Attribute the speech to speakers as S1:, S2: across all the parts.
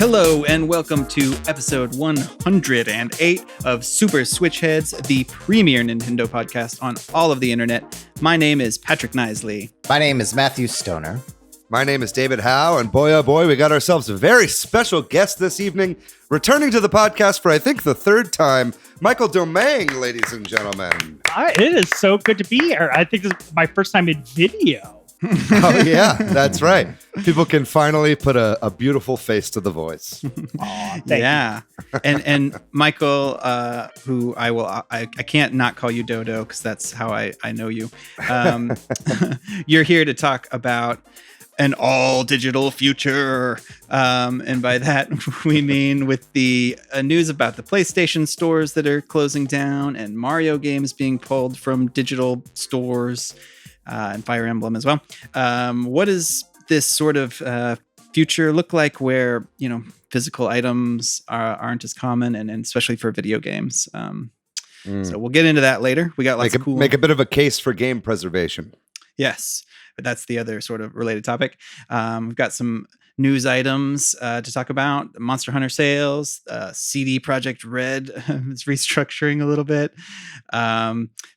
S1: Hello and welcome to episode 108 of Super Switch Headz, the premier Nintendo podcast on all of the internet. My name is Patrick Knisley.
S2: My name is Matthew Stoner.
S3: My name is David Howe, and boy, oh boy, we got ourselves a very special guest this evening, returning to the podcast for, I think, the third time, Michael Domangue, ladies and gentlemen.
S4: It is so good to be here. I think this is my first time in video.
S3: Oh, yeah, that's right. People can finally put a beautiful face to the voice.
S1: Yeah. And Michael, who I can't not call you Dodo because that's how I know you. You're here to talk about an all digital future. And by that, we mean with the news about the PlayStation stores that are closing down and Mario games being pulled from digital stores. And Fire Emblem as well. What does this sort of future look like where, you know, physical items aren't as common and especially for video games? So we'll get into that later. We got lots of cool...
S3: Make a bit of a case for game preservation.
S1: Yes, but that's the other sort of related topic. We've got some news items to talk about. Monster Hunter sales, CD Projekt Red is restructuring a little bit.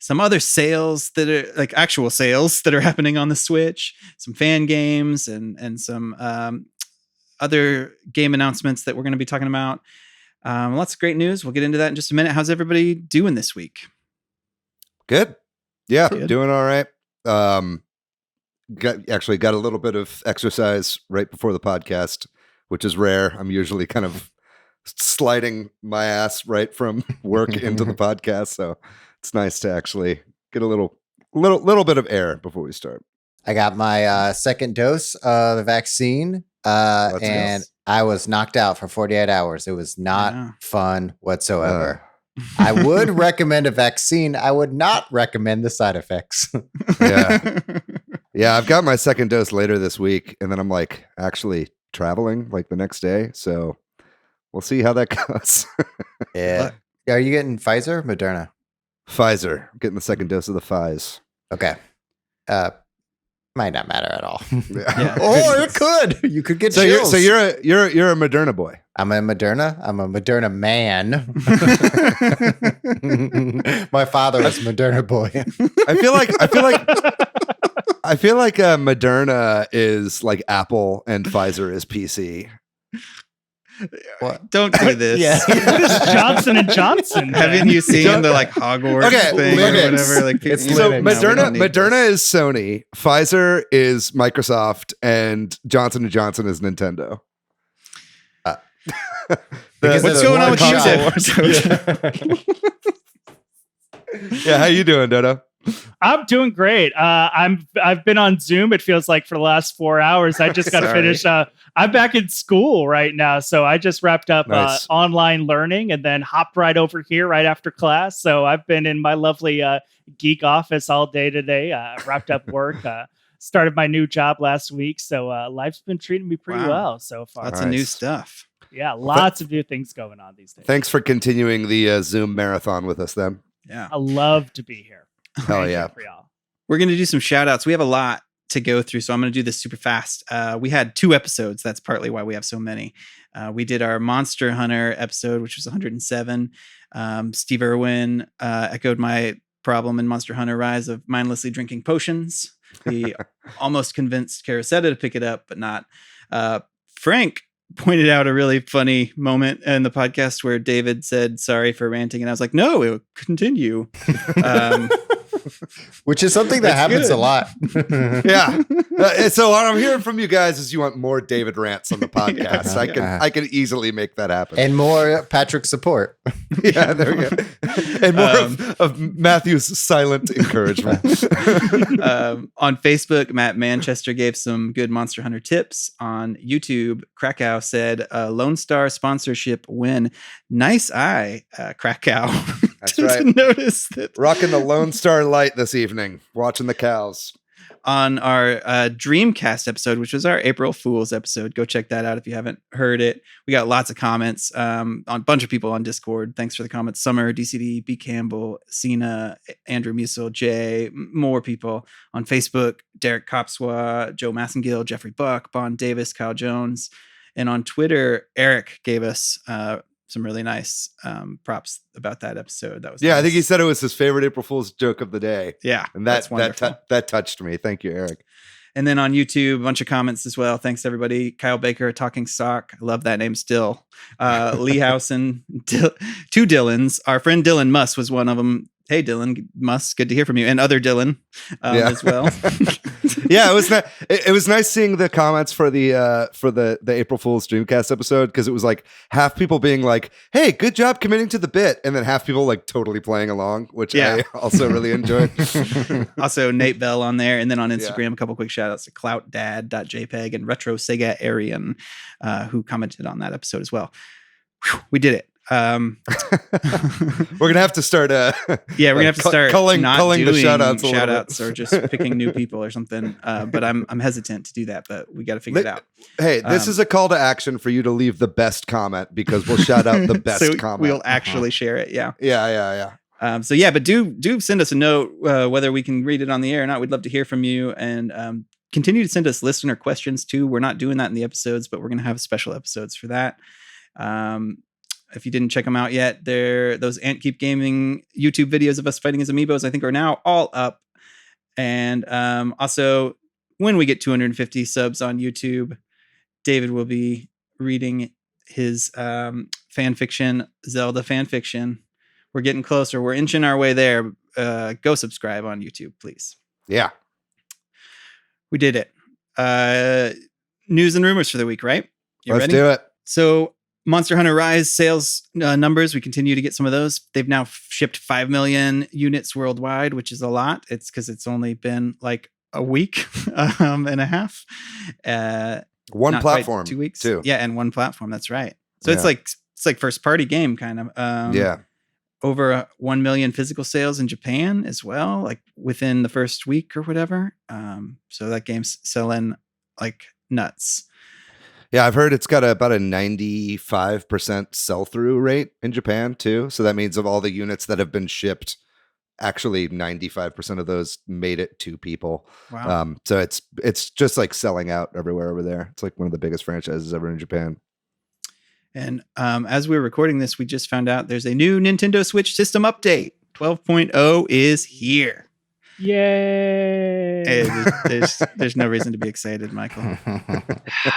S1: Some other sales that are like actual sales that are happening on the Switch, some fan games and some other game announcements that we're going to be talking about. Lots of great news. We'll get into that in just a minute. How's everybody doing this week?
S3: Good. Yeah,
S1: Good.
S3: Doing all right. Got a little bit of exercise right before the podcast, which is rare. I'm usually kind of sliding my ass right from work into the podcast, so it's nice to actually get a little bit of air before we start.
S2: I got my second dose of the vaccine, and I was knocked out for 48 hours. It was not fun whatsoever. I would recommend a vaccine. I would not recommend the side effects.
S3: Yeah, I've got my second dose later this week, and then I'm like actually traveling like the next day. So we'll see how that goes.
S2: Yeah. Are you getting Pfizer or Moderna?
S3: Pfizer. I'm getting the second dose of the Pfizer.
S2: Okay. Might not matter at all.
S1: Yeah.
S2: Or it could. You could get chills.
S3: You're a Moderna boy.
S2: I'm a Moderna man. My father was Moderna boy.
S3: I feel like Moderna is like Apple and Pfizer is PC.
S1: What? Don't do this.
S2: Yeah.
S4: Johnson and Johnson.
S1: Haven't you seen the like Hogwarts thing or whatever? Like,
S2: It's
S3: So
S2: Linux.
S3: Moderna is Sony, Pfizer is Microsoft, and Johnson & Johnson is Nintendo.
S1: What's going on with you?
S3: Yeah, how you doing, Dodo?
S4: I'm doing great. I've been on Zoom. It feels like for the last 4 hours. I just got to finish. I'm back in school right now, so I just wrapped up
S3: Nice.
S4: online learning and then hopped right over here right after class. So I've been in my lovely geek office all day today. Wrapped up work. Started my new job last week, so life's been treating me pretty well so far.
S1: Lots of new stuff.
S4: Yeah, lots of new things going on these days.
S3: Thanks for continuing the Zoom marathon with us then.
S1: Yeah.
S4: I love to be here.
S3: Hell yeah.
S4: For y'all.
S1: We're going to do some shout outs. We have a lot to go through, so I'm going to do this super fast. We had 2 episodes. That's partly why we have so many. We did our Monster Hunter episode, which was 107. Steve Irwin echoed my problem in Monster Hunter Rise of mindlessly drinking potions. He almost convinced Carasetta to pick it up, but not. Frank pointed out a really funny moment in the podcast where David said sorry for ranting, and I was like, no, it will continue.
S2: Which is something that happens
S1: good.
S2: a lot.
S3: Yeah. So what I'm hearing from you guys is you want more David rants on the podcast. I can easily make that happen.
S2: And more Patrick support.
S3: Yeah, there we go. And more of Matthew's silent encouragement.
S1: On Facebook, Matt Manchester gave some good Monster Hunter tips. On YouTube, Krakow said, Lone Star sponsorship win. Nice eye, Krakow.
S3: That's
S1: to
S3: right.
S1: notice that.
S3: Rocking the Lone Star light this evening, watching the cows.
S1: On our Dreamcast episode, which was our April Fool's episode. Go check that out if you haven't heard it. We got lots of comments on a bunch of people on Discord. Thanks for the comments. Summer, DCD, B. Campbell, Cena, Andrew Musil, Jay, more people on Facebook. Derek Copswa, Joe Massengill, Jeffrey Buck, Bond Davis, Kyle Jones. And on Twitter, Eric gave us some really nice props about that episode. That was
S3: nice.
S1: I
S3: think he said it was his favorite April Fool's joke of the day.
S1: Yeah,
S3: and that touched me. Thank you, Eric.
S1: And then on YouTube, a bunch of comments as well. Thanks everybody. Kyle Baker, Talking Sock. I love that name still. Lee Howson, two Dylans. Our friend Dylan Muss was one of them. Hey, Dylan Muss, good to hear from you. And other Dylan as well.
S3: Yeah, it was nice seeing the comments for the April Fool's Dreamcast episode, because it was like half people being like, hey, good job committing to the bit, and then half people like totally playing along, which I also really enjoyed.
S1: Also Nate Bell on there, and then on Instagram, a couple quick shout outs to cloutdad.jpg and Retro Sega Arian, who commented on that episode as well. Whew, we did it. We're
S3: gonna have to start
S1: we're gonna have to start
S3: culling the
S1: shout outs or just picking new people or something, but I'm hesitant to do that, but we got to figure it out.
S3: Hey, this is a call to action for you to leave the best comment, because we'll shout out the best
S1: so
S3: comment.
S1: We'll actually share it.
S3: Yeah.
S1: But do send us a note, whether we can read it on the air or not. We'd love to hear from you, and continue to send us listener questions too. We're not doing that in the episodes, but we're gonna have special episodes for that. If you didn't check them out yet, those Antkeep Gaming YouTube videos of us fighting as amiibos, I think, are now all up. And also, when we get 250 subs on YouTube, David will be reading his fan fiction, Zelda fan fiction. We're getting closer. We're inching our way there. Go subscribe on YouTube, please.
S3: Yeah.
S1: We did it. News and rumors for the week, right?
S3: Let's do it.
S1: So, Monster Hunter Rise sales numbers, we continue to get some of those. They've now shipped 5 million units worldwide, which is a lot. It's because it's only been like a week and a half.
S3: One platform,
S1: 2 weeks
S3: too.
S1: Yeah, and one platform. That's right. So it's like first party game kind of. Over 1 million physical sales in Japan as well, like within the first week or whatever. So that game's selling like nuts.
S3: Yeah, I've heard it's got about a 95% sell-through rate in Japan too. So that means of all the units that have been shipped, actually 95% of those made it to people.
S1: Wow.
S3: So it's just like selling out everywhere over there. It's like one of the biggest franchises ever in Japan.
S1: And as we're recording this, we just found out there's a new Nintendo Switch system update. 12.0 is here.
S4: Yay!
S1: There's no reason to be excited, Michael.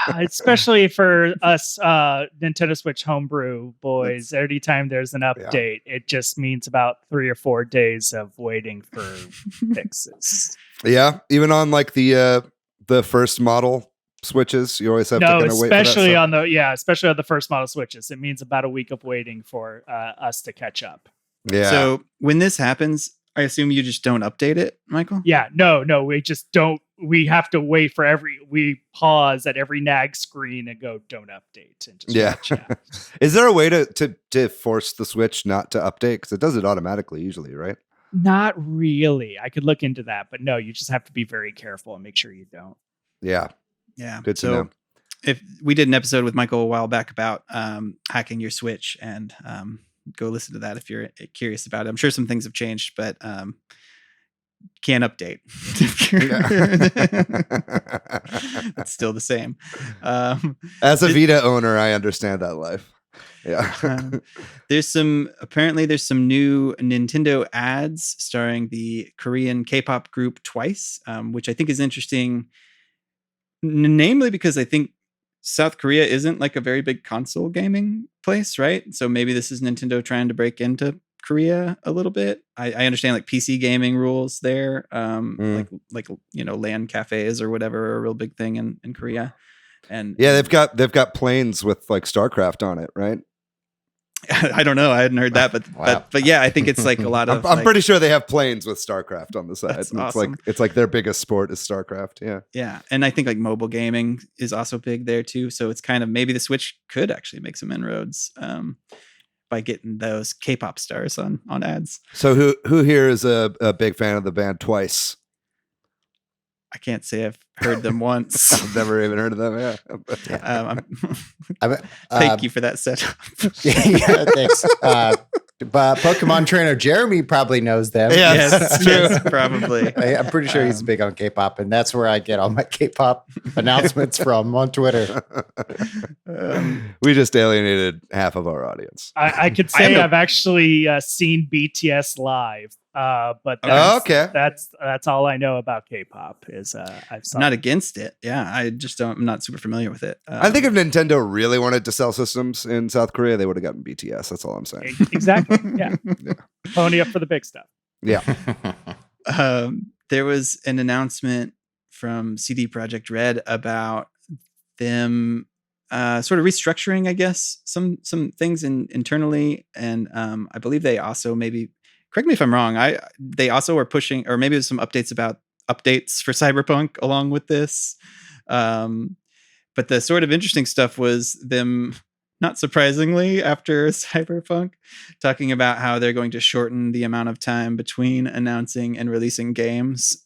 S4: Especially for us Nintendo Switch homebrew boys. Every time there's an update, it just means about 3 or 4 days of waiting for fixes.
S3: Yeah, even on like the first model Switches, you always have to kind of wait for that
S4: especially on the first model Switches. It means about a week of waiting for us to catch up.
S3: Yeah.
S1: So when this happens, I assume you just don't update it, Michael?
S4: Yeah, no, we just don't. We have to wait for we pause at every nag screen and go, don't update. And just
S3: Is there a way to force the Switch not to update? Because it does it automatically usually, right?
S4: Not really. I could look into that, but no, you just have to be very careful and make sure you don't.
S3: Yeah.
S1: Yeah.
S3: Good to know.
S1: If we did an episode with Michael a while back about hacking your Switch, and go listen to that if you're curious about it. I'm sure some things have changed, but can't update. It's still the same.
S3: As a Vita owner, I understand that life. Yeah.
S1: There's some new Nintendo ads starring the Korean K-pop group Twice, which I think is interesting, namely because I think South Korea isn't like a very big console gaming place, right? So maybe this is Nintendo trying to break into Korea a little bit. I understand like PC gaming rules there, like LAN cafes or whatever are a real big thing in Korea. And
S3: yeah, they've got planes with like StarCraft on it, right?
S1: I don't know. I hadn't heard that, but yeah, I think it's like a lot of.
S3: I'm pretty sure they have planes with StarCraft on the side.
S1: That's awesome.
S3: It's like their biggest sport is StarCraft. Yeah.
S1: Yeah, and I think like mobile gaming is also big there too. So it's kind of maybe the Switch could actually make some inroads by getting those K-pop stars on ads.
S3: So who here is a big fan of the band Twice?
S1: I can't say I've heard them once.
S3: I've never even heard of them. Yeah.
S1: Thank you for that setup.
S2: Yeah, thanks. But Pokemon trainer Jeremy probably knows them.
S1: Yes, probably.
S2: I'm pretty sure he's big on K-pop, and that's where I get all my K-pop announcements from on Twitter.
S3: We just alienated half of our audience.
S4: I could say I've actually seen BTS live, but that's all I know about K-pop. Is I've saw
S1: not against it. Yeah, I'm not super familiar with it.
S3: I think if Nintendo really wanted to sell systems in South Korea, they would have gotten BTS. That's all I'm saying.
S4: Exactly. Yeah. Pony up for the big stuff.
S3: Yeah.
S1: There was an announcement from CD Projekt Red about them sort of restructuring, I guess, some things internally, and I believe they also maybe, correct me if I'm wrong, they also are pushing, or maybe there's some updates for Cyberpunk along with this. But the sort of interesting stuff was them, not surprisingly, after Cyberpunk, talking about how they're going to shorten the amount of time between announcing and releasing games.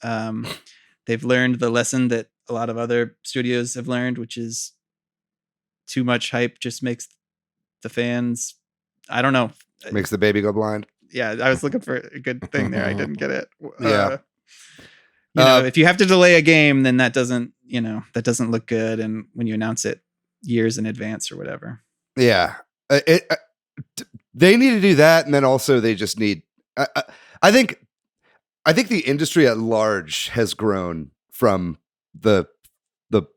S1: They've learned the lesson that a lot of other studios have learned, which is too much hype just makes the fans, I don't know.
S3: Makes the baby go blind.
S1: Yeah, I was looking for a good thing there. I didn't get it.
S3: Yeah.
S1: You know, if you have to delay a game, then that doesn't look good. And when you announce it years in advance or whatever.
S3: Yeah. They need to do that. And then also they just need, I think the industry at large has grown from the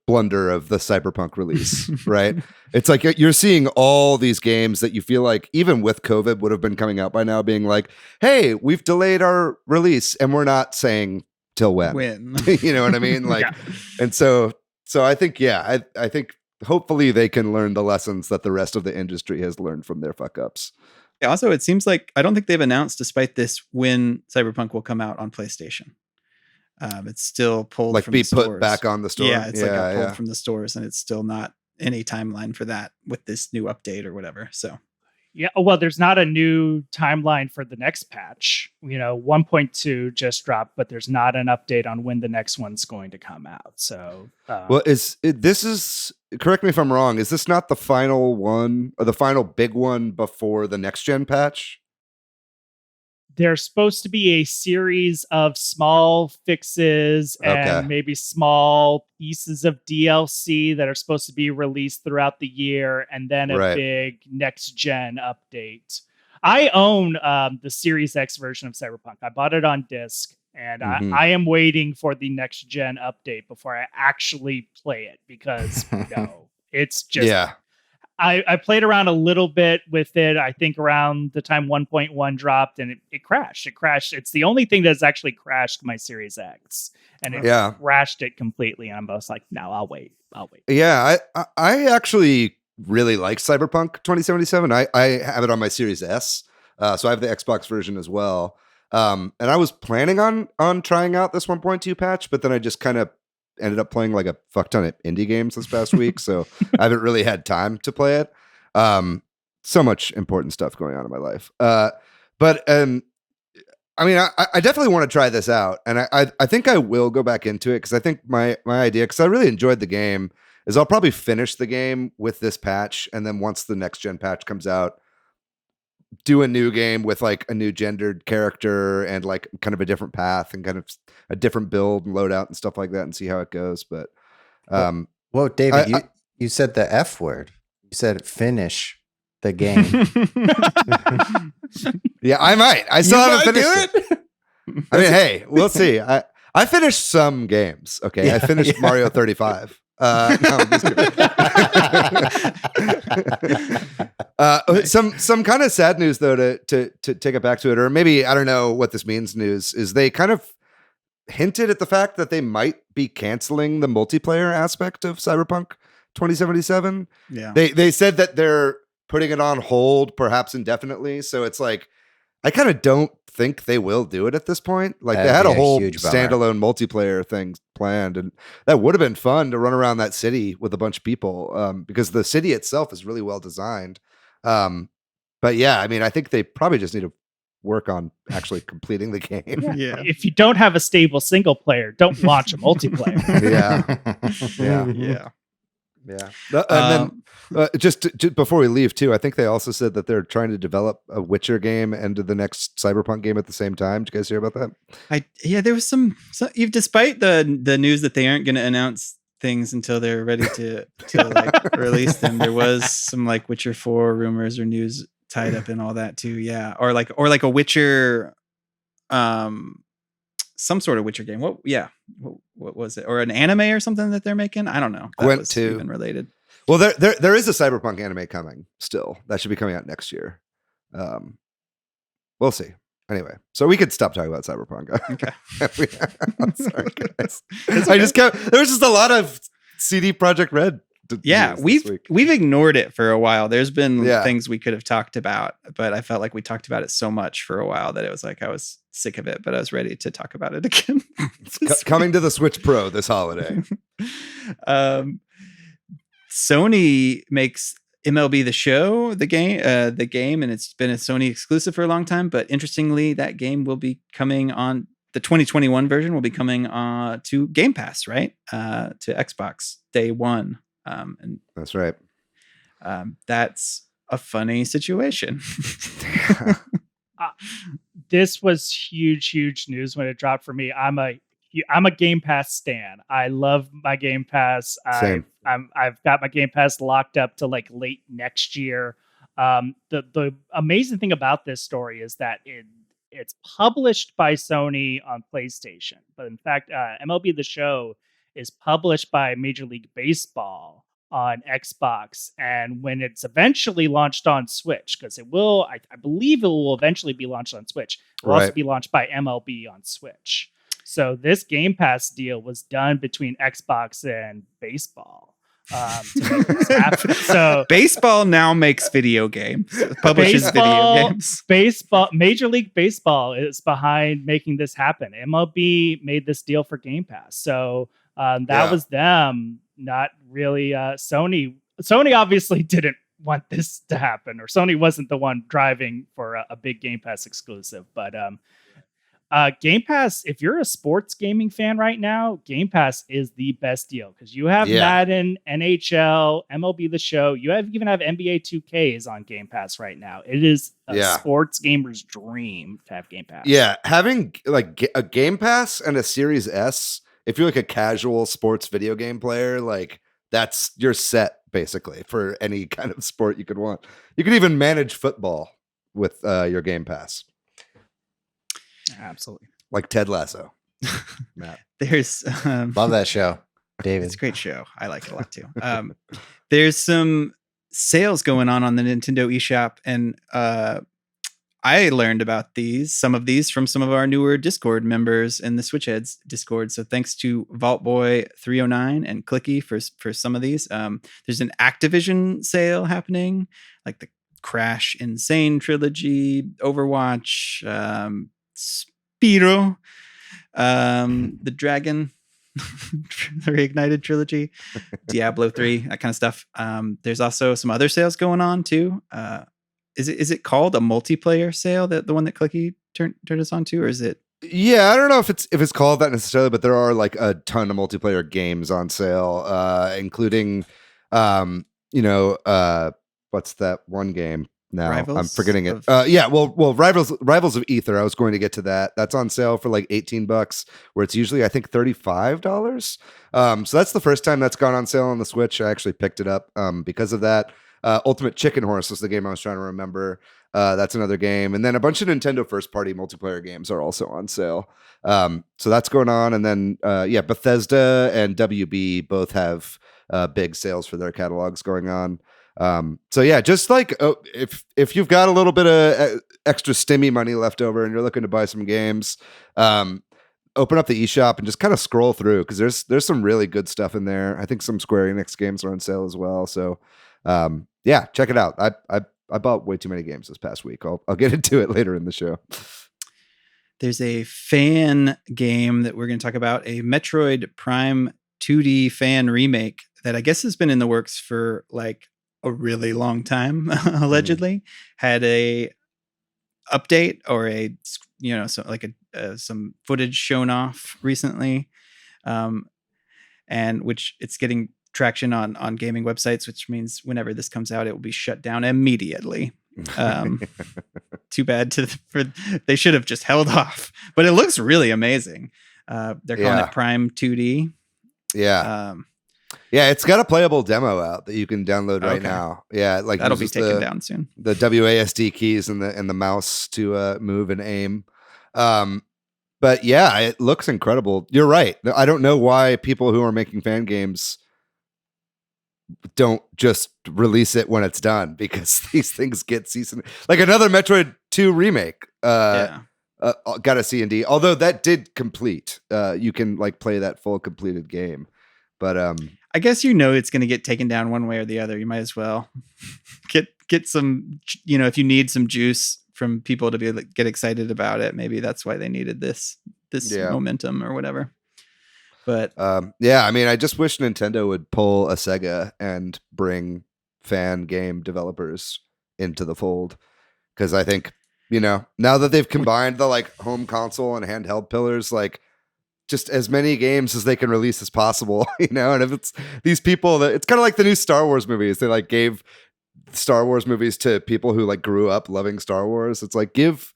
S3: blunder of the Cyberpunk release, right? It's like you're seeing all these games that you feel like even with COVID would have been coming out by now being like, hey, we've delayed our release and we're not saying till when. You know what I mean? Like, and so I think, I think hopefully they can learn the lessons that the rest of the industry has learned from their fuck ups.
S1: Also, it seems like I don't think they've announced, despite this, when Cyberpunk will come out on PlayStation. It's still pulled
S3: like
S1: from
S3: be
S1: the stores.
S3: Put back on the store.
S1: Yeah, it's pulled from the stores, and it's still not any timeline for that with this new update or whatever. So
S4: yeah, well, there's not a new timeline for the next patch. 1.2 just dropped, but there's not an update on when the next one's going to come out. So
S3: well, this is correct me if I'm wrong, is this not the final one or the final big one before the next gen patch?
S4: There's supposed to be a series of small fixes and maybe small pieces of DLC that are supposed to be released throughout the year, and then a big next gen update. I own the Series X version of Cyberpunk. I bought it on disc, and I am waiting for the next gen update before I actually play it, because it's just I played around a little bit with it, I think around the time 1.1 dropped, and it crashed. It's the only thing that's actually crashed my Series X, and it crashed it completely. And I'm just like, no, I'll wait.
S3: Yeah, I actually really like Cyberpunk 2077. I have it on my Series S, so I have the Xbox version as well. And I was planning on trying out this 1.2 patch, but then I just kind of ended up playing like a fuck ton of indie games this past week, so I haven't really had time to play it. So much important stuff going on in my life. But I mean, I definitely want to try this out, and I think I will go back into it, because I think my idea, because I really enjoyed the game, is I'll probably finish the game with this patch, and then once the next gen patch comes out, do a new game with like a new gendered character and like kind of a different path and kind of a different build and loadout and stuff like that, and see how it goes. But
S2: whoa, David, you said the F word. You said finish the game.
S3: Yeah, I might. I still haven't finished it. I mean, hey, we'll see. I finished some games. Okay, yeah, I finished Mario 35. No, I'm just kidding. Some kind of sad news though, to take it back to it, or maybe I don't know what this means. News is they kind of hinted at the fact that they might be canceling the multiplayer aspect of Cyberpunk 2077.
S1: Yeah,
S3: they said that they're putting it on hold, perhaps indefinitely. So it's like, I kind of don't think they will do it at this point. Like, they had a whole standalone multiplayer thing planned, and that would have been fun to run around that city with a bunch of people, because the city itself is really well designed. But yeah, I mean, I think they probably just need to work on actually completing the game.
S1: Yeah.
S4: If you don't have a stable single player, don't launch a multiplayer.
S3: Yeah.
S1: Yeah.
S3: Yeah. And then just before we leave too, I think they also said that they're trying to develop a Witcher game and the next Cyberpunk game at the same time. Did you guys hear about that?
S1: There was some despite the news that they aren't going to announce things until they're ready to like release them. There was some like Witcher 4 rumors or news tied up in all that too. Yeah. Or like a Witcher, some sort of Witcher game. What was it? Or an anime or something that they're making? I don't know. That was even related.
S3: Well, there is a Cyberpunk anime coming still. That should be coming out next year. We'll see. Anyway, so we could stop talking about Cyberpunk.
S1: Okay.
S3: I'm sorry, guys. There was just a lot of CD Projekt Red.
S1: Yeah, we've ignored it for a while. There's been things we could have talked about, but I felt like we talked about it so much for a while that it was like I was sick of it, but I was ready to talk about it again.
S3: Coming to the Switch Pro this holiday.
S1: Sony makes MLB The Show, the game, and it's been a Sony exclusive for a long time. But interestingly, that game will be coming on the 2021 version will be coming to Game Pass, right? To Xbox day one. And
S3: that's right.
S1: That's a funny situation.
S4: This was huge news when it dropped for me. I'm a Game Pass stan. I love my Game Pass.
S3: Same.
S4: I've got my Game Pass locked up to like late next year. The amazing thing about this story is that it's published by Sony on PlayStation, but in fact, MLB The Show is published by Major League Baseball on Xbox, and when it's eventually launched on Switch, because it will, I believe it will eventually be launched on Switch. It will also be launched by MLB on Switch. So this Game Pass deal was done between Xbox and baseball to make this happen. So
S1: baseball now makes video games, publishes video games.
S4: Major League Baseball is behind making this happen. MLB made this deal for Game Pass, so that was them. Not really Sony. Sony obviously didn't want this to happen, or Sony wasn't the one driving for a big Game Pass exclusive. But Game Pass, if you're a sports gaming fan right now, Game Pass is the best deal because you have Madden, NHL, MLB The Show. You even have NBA 2K is on Game Pass right now. It is a sports gamer's dream to have Game Pass.
S3: Yeah, having like a Game Pass and a Series S. If you're like a casual sports video game player, like you're set basically for any kind of sport you could want. You could even manage football with your Game Pass.
S1: Absolutely.
S3: Like Ted Lasso.
S1: Matt. There's
S2: love that show, David.
S1: It's a great show. I like it a lot too. There's some sales going on the Nintendo eShop, and I learned about some of these from some of our newer Discord members in the Switch Headz Discord. So thanks to VaultBoy309 and Clicky for some of these. There's an Activision sale happening, like the Crash Insane trilogy, Overwatch, Spyro, the Dragon, the Reignited trilogy, Diablo 3, that kind of stuff. There's also some other sales going on too. Is it called a multiplayer sale, that the one that Clicky turned us on to, or is it?
S3: Yeah, I don't know if it's called that necessarily, but there are like a ton of multiplayer games on sale, including what's that one game now?
S1: Rivals
S3: I'm forgetting it. Rivals of Ether. I was going to get to that. That's on sale for like $18, where it's usually I think $35. So that's the first time that's gone on sale on the Switch. I actually picked it up because of that. Ultimate Chicken Horse was the game I was trying to remember. That's another game. And then a bunch of Nintendo first-party multiplayer games are also on sale. So that's going on. And then, Bethesda and WB both have big sales for their catalogs going on. Just like if you've got a little bit of extra stimmy money left over and you're looking to buy some games, open up the eShop and just kind of scroll through, because there's some really good stuff in there. I think some Square Enix games are on sale as well. So check it out. I bought way too many games this past week. I'll get into it later in the show.
S1: There's a fan game that we're going to talk about, a Metroid Prime 2D fan remake that I guess has been in the works for like a really long time. Allegedly had a update or some footage shown off recently, and which it's getting traction on gaming websites, which means whenever this comes out, it will be shut down immediately. Too bad they should have just held off, but it looks really amazing. They're calling it Prime 2D.
S3: Yeah. It's got a playable demo out that you can download right now. Yeah, like
S1: that'll be taken down soon.
S3: The WASD keys and the mouse to move and aim. But yeah, it looks incredible. You're right. I don't know why people who are making fan games don't just release it when it's done, because these things get season. Like another Metroid 2 remake. Got a C and D. Although that did complete. You can like play that full completed game. But
S1: I guess it's going to get taken down one way or the other. You might as well get some, if you need some juice from people to get excited about it. Maybe that's why they needed this momentum or whatever. But
S3: I mean, I just wish Nintendo would pull a Sega and bring fan game developers into the fold, because I think now that they've combined the like home console and handheld pillars, like just as many games as they can release as possible, and if it's these people that it's kind of like the new Star Wars movies, they like gave Star Wars movies to people who like grew up loving Star Wars. It's like give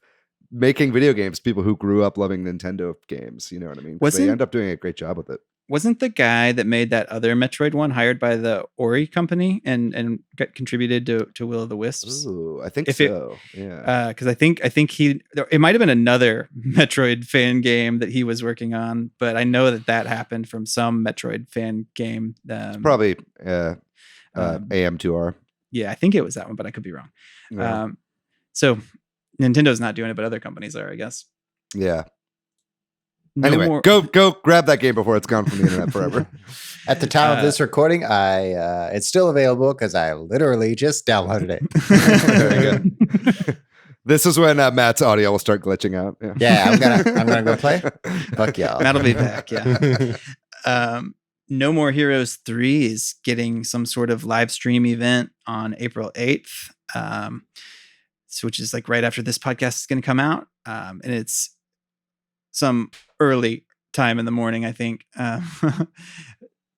S3: making video games people who grew up loving Nintendo games. You know what I mean? They end up doing a great job with it.
S1: Wasn't the guy that made that other Metroid one hired by the Ori company and contributed to Will of the Wisps?
S3: Ooh, I think so. Yeah.
S1: Because I think it might have been another Metroid fan game that he was working on, but I know that happened from some Metroid fan game.
S3: It's probably AM2R.
S1: Yeah, I think it was that one, but I could be wrong.
S3: Yeah.
S1: So Nintendo's not doing it, but other companies are, I guess.
S3: Yeah. Anyway, go grab that game before it's gone from the internet forever.
S2: At the time of this recording, it's still available because I literally just downloaded
S3: it. This is when Matt's audio will start glitching out.
S2: Yeah, I'm gonna go play. Fuck y'all.
S1: Matt will be back. Yeah. No More Heroes 3 is getting some sort of live stream event on April 8th, which is like right after this podcast is going to come out, and it's some early time in the morning, I think,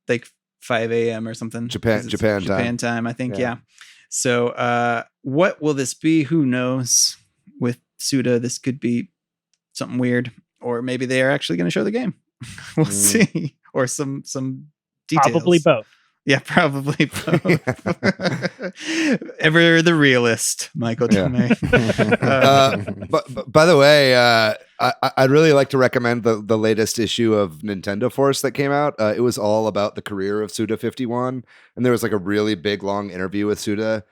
S1: like 5 a.m. or something.
S3: Japan
S1: time, I think. Yeah. So what will this be? Who knows? With Suda, this could be something weird, or maybe they are actually going to show the game. We'll see. Or some details.
S4: Probably both.
S1: Yeah, probably both. Ever the realist, Michael Domangue.
S3: But by the way, I'd really like to recommend the latest issue of Nintendo Force that came out. It was all about the career of Suda51, and there was like a really big long interview with Suda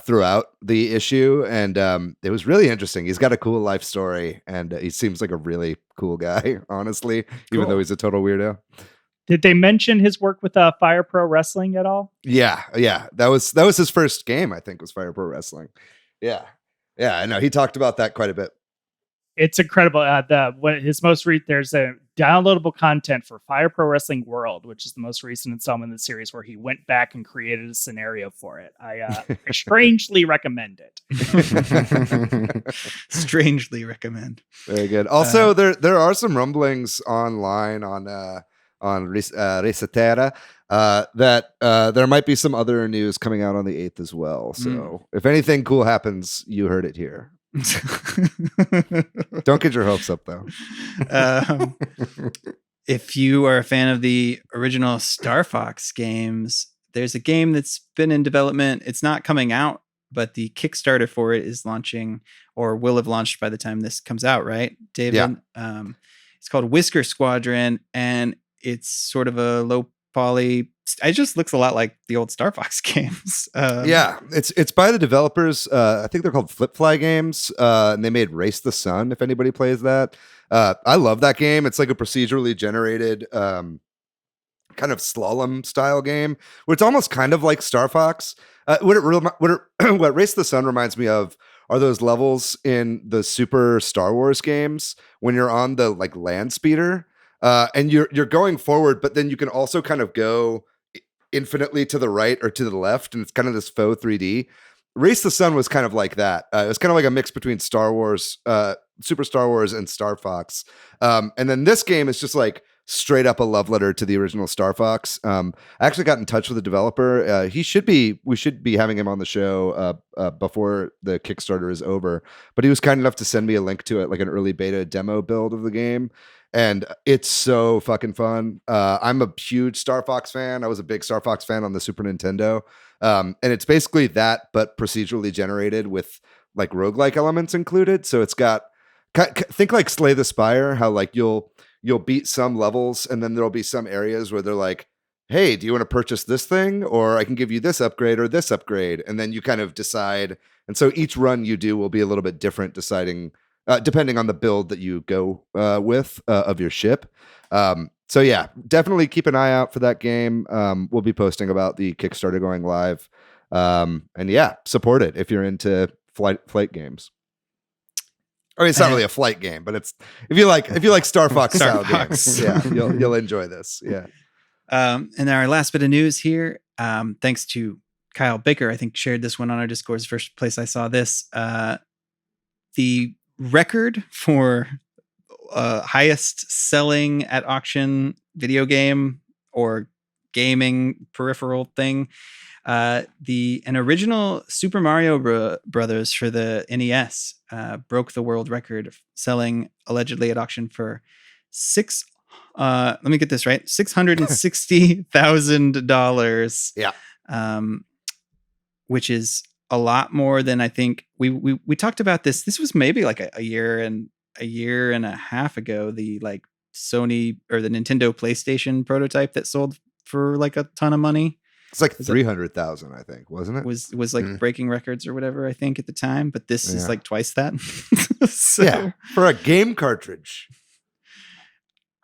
S3: throughout the issue, and it was really interesting. He's got a cool life story, and he seems like a really cool guy, honestly, even though he's a total weirdo.
S4: Did they mention his work with Fire Pro Wrestling at all?
S3: Yeah. That was his first game, I think, was Fire Pro Wrestling. Yeah, I know. He talked about that quite a bit.
S4: It's incredible. His most there's a downloadable content for Fire Pro Wrestling World, which is the most recent installment in the series, where he went back and created a scenario for it. I strangely recommend it.
S1: Strangely recommend.
S3: Very good. Also, there are some rumblings online on Resetera, that there might be some other news coming out on the 8th as well. So if anything cool happens, you heard it here. Don't get your hopes up, though.
S1: If you are a fan of the original Star Fox games, there's a game that's been in development. It's not coming out, but the Kickstarter for it is launching, or will have launched by the time this comes out, right, David? Yeah. It's called Whisker Squadron, and it's sort of a low poly. It just looks a lot like the old Star Fox games.
S3: It's by the developers. I think they're called Flip Fly Games, and they made Race the Sun. If anybody plays that, I love that game. It's like a procedurally generated kind of slalom style game, where it's almost kind of like Star Fox. What Race the Sun reminds me of are those levels in the Super Star Wars games when you're on the like land speeder. And you're going forward, but then you can also kind of go infinitely to the right or to the left, and it's kind of this faux 3D. Race the Sun was kind of like that. It was kind of like a mix between Star Wars, Super Star Wars, and Star Fox. And then this game is just like straight up a love letter to the original Star Fox. I actually got in touch with the developer. We should be having him on the show before the Kickstarter is over. But he was kind enough to send me a link to it, like an early beta demo build of the game. And it's so fucking fun. I'm a huge Star Fox fan. I was a big Star Fox fan on the Super Nintendo. And it's basically that, but procedurally generated with like roguelike elements included. So it's got, think like Slay the Spire, how like you'll beat some levels and then there'll be some areas where they're like, hey, do you want to purchase this thing? Or I can give you this upgrade or this upgrade. And then you kind of decide. And so each run you do will be a little bit different, deciding depending on the build that you go with of your ship. So yeah, definitely keep an eye out for that game. We'll be posting about the Kickstarter going live. And yeah, support it if you're into flight games. I mean, it's not really a flight game, but it's if you like Star Fox style games, yeah, you'll enjoy this. Yeah.
S1: And our last bit of news here, thanks to Kyle Baker, I think shared this one on our Discord's first place I saw this. The record for highest selling at auction video game or gaming peripheral thing. An original Super Mario Brothers for the NES broke the world record, selling allegedly at auction for let me get this right, $660,000.
S3: Yeah,
S1: which is a lot more than I think we talked about this. This was maybe like a year and a half ago. The like Sony or the Nintendo PlayStation prototype that sold for like a ton of money.
S3: It's like 300,000, I think, wasn't it?
S1: Was like breaking records or whatever, I think, at the time. But this is like twice that. So,
S3: yeah, for a game cartridge.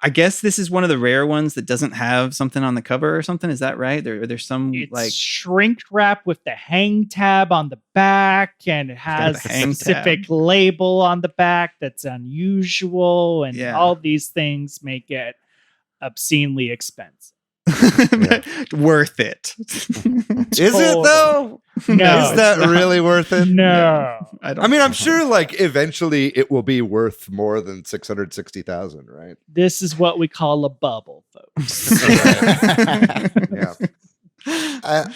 S1: I guess this is one of the rare ones that doesn't have something on the cover or something. Is that right? There's some
S4: it's
S1: like
S4: shrink wrap with the hang tab on the back, and it has a specific label on the back that's unusual, and all these things make it obscenely expensive.
S1: Worth it.
S3: Is it though?
S4: No.
S3: Is that really worth it?
S4: No.
S3: I mean, I'm sure like eventually it will be worth more than 660,000, right?
S4: This is what we call a bubble, folks.
S3: Yeah.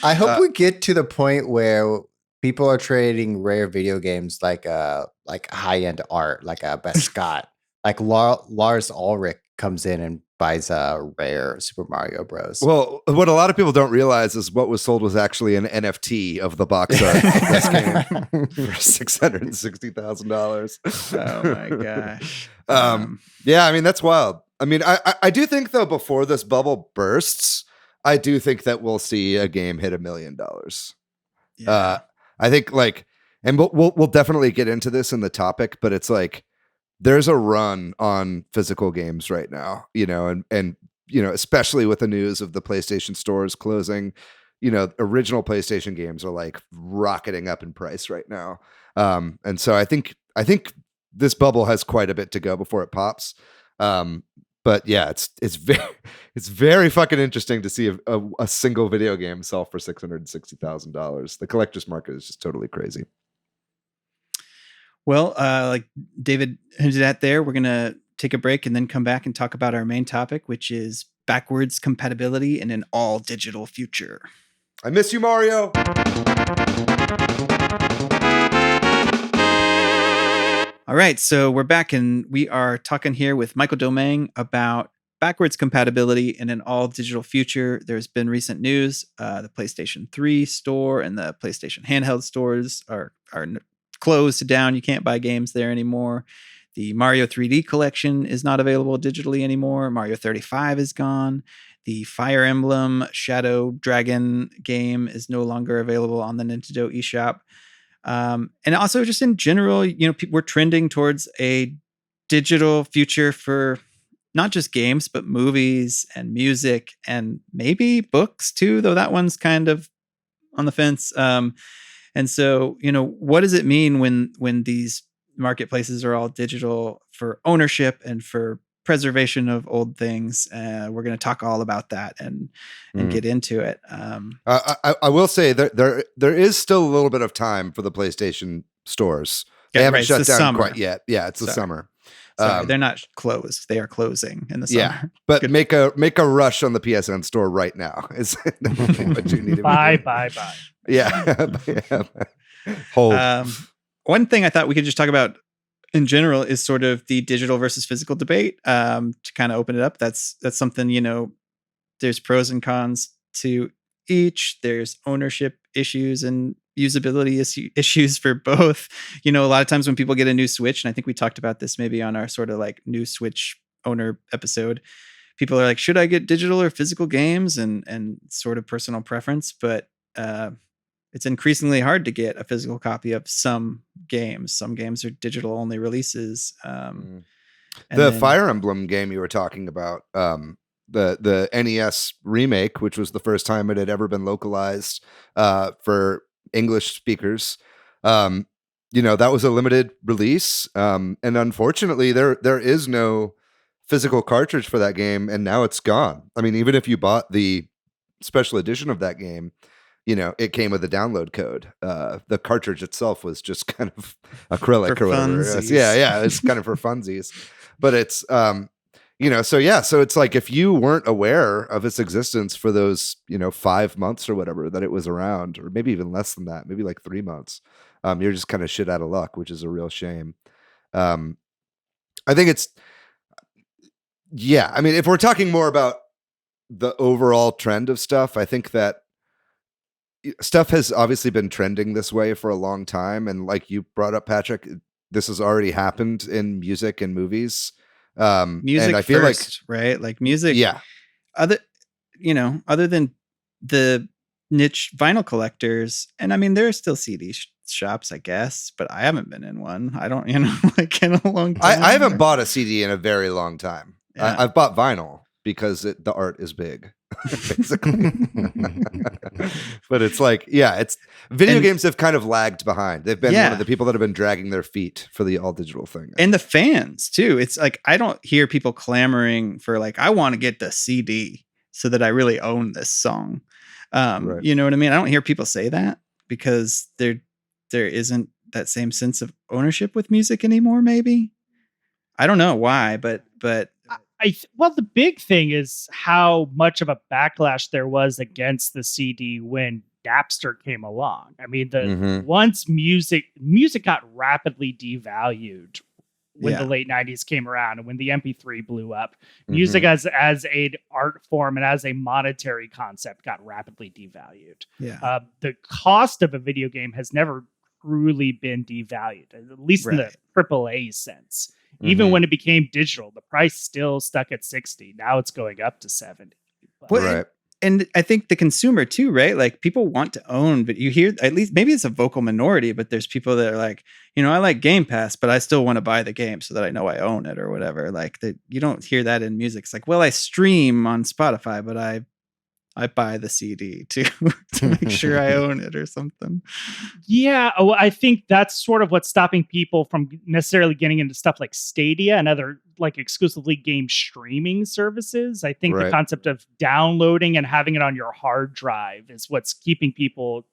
S2: I hope we get to the point where people are trading rare video games like high-end art, like a Scott. Like Lars Ulrich comes in and buys a rare Super Mario Bros.
S3: Well, what a lot of people don't realize is what was sold was actually an NFT of the box art of this game for $660,000.
S1: Oh my gosh.
S3: Yeah, I mean, that's wild. I mean, I do think though, before this bubble bursts, I do think that we'll see a game hit $1 million.
S1: Yeah.
S3: I think like, and we'll definitely get into this in the topic, but it's like, there's a run on physical games right now, and especially with the news of the PlayStation stores closing, original PlayStation games are like rocketing up in price right now. And so I think this bubble has quite a bit to go before it pops. But yeah, it's very fucking interesting to see a single video game sell for $660,000. The collector's market is just totally crazy.
S1: Well, like David hinted at there, we're going to take a break and then come back and talk about our main topic, which is backwards compatibility in an all-digital future.
S3: I miss you, Mario.
S1: All right, so we're back and we are talking here with Michael Domangue about backwards compatibility in an all-digital future. There's been recent news. The PlayStation 3 store and the PlayStation handheld stores are closed down. You can't buy games there anymore. The Mario 3D collection is not available digitally anymore. Mario 35 is gone. The Fire Emblem Shadow Dragon game is no longer available on the Nintendo eShop. And also just in general, we're trending towards a digital future for not just games, but movies and music and maybe books too, though that one's kind of on the fence. And so, what does it mean when these marketplaces are all digital for ownership and for preservation of old things? We're going to talk all about that and get into it.
S3: I will say there is still a little bit of time for the PlayStation stores. They haven't shut down quite yet. Yeah, it's the summer.
S1: Sorry, they're not closed. They are closing in the summer.
S3: Yeah, but
S1: Good.
S3: make a rush on the PSN store right now. Is what you need to
S4: Buy.
S3: Yeah. Hold.
S1: One thing I thought we could just talk about in general is sort of the digital versus physical debate. To kind of open it up, that's something, you know, there's pros and cons to each. There's ownership issues and usability issues for both. You know, a lot of times when people get a new Switch, and I think we talked about this maybe on our sort of like new Switch owner episode, people are like, should I get digital or physical games, and sort of personal preference. But it's increasingly hard to get a physical copy of some games. Some games are digital only releases.
S3: The Fire Emblem game you were talking about, the NES remake, which was the first time it had ever been localized for English speakers. You know, that was a limited release. And unfortunately, there is no physical cartridge for that game, and now it's gone. I mean, even if you bought the special edition of that game, you know, it came with a download code. The cartridge itself was just kind of acrylic
S1: For
S3: or whatever.
S1: funsies.
S3: Yeah, it's kind of for funsies. But it's you know, so it's like if you weren't aware of its existence for those, you know, 5 months or whatever that it was around, or maybe even less than that, maybe like 3 months, you're just kind of shit out of luck, which is a real shame. I think it's, yeah, I mean, if we're talking more about the overall trend of stuff, I think that stuff has obviously been trending this way for a long time. And like you brought up, Patrick, this has already happened in music and movies.
S1: Music
S3: and I feel
S1: first, right? Like music.
S3: Yeah.
S1: Other than the niche vinyl collectors, and I mean, there are still CD shops, I guess, but I haven't been in one. I don't, like in a long time.
S3: I haven't bought a CD in a very long time.
S1: Yeah.
S3: I've bought vinyl because the art is big, basically. But it's like, it's video games have kind of lagged behind. They've been one of the people that have been dragging their feet for the all digital thing.
S1: And the fans too. It's like, I don't hear people clamoring for like, I want to get the CD so that I really own this song.
S3: Right.
S1: You know what I mean? I don't hear people say that because there isn't that same sense of ownership with music anymore. Maybe. I don't know why, but
S4: well, the big thing is how much of a backlash there was against the CD when Napster came along. I mean, once music got rapidly devalued when the late 90s came around, and when the MP3 blew up, music as an art form and as a monetary concept got rapidly devalued.
S1: Yeah.
S4: The cost of a video game has never truly been devalued, at least in the AAA sense. Even when it became digital, the price still stuck at 60. Now it's going up to 70.
S3: Right.
S1: And I think the consumer too, right? Like people want to own, but you hear, at least maybe it's a vocal minority, but there's people that are like, I like Game Pass, but I still want to buy the game so that I know I own it or whatever. Like you don't hear that in music. It's like, well, I stream on Spotify, but I buy the CD to make sure I own it or something.
S4: Yeah, I think that's sort of what's stopping people from necessarily getting into stuff like Stadia and other like exclusively game streaming services. I think the concept of downloading and having it on your hard drive is what's keeping people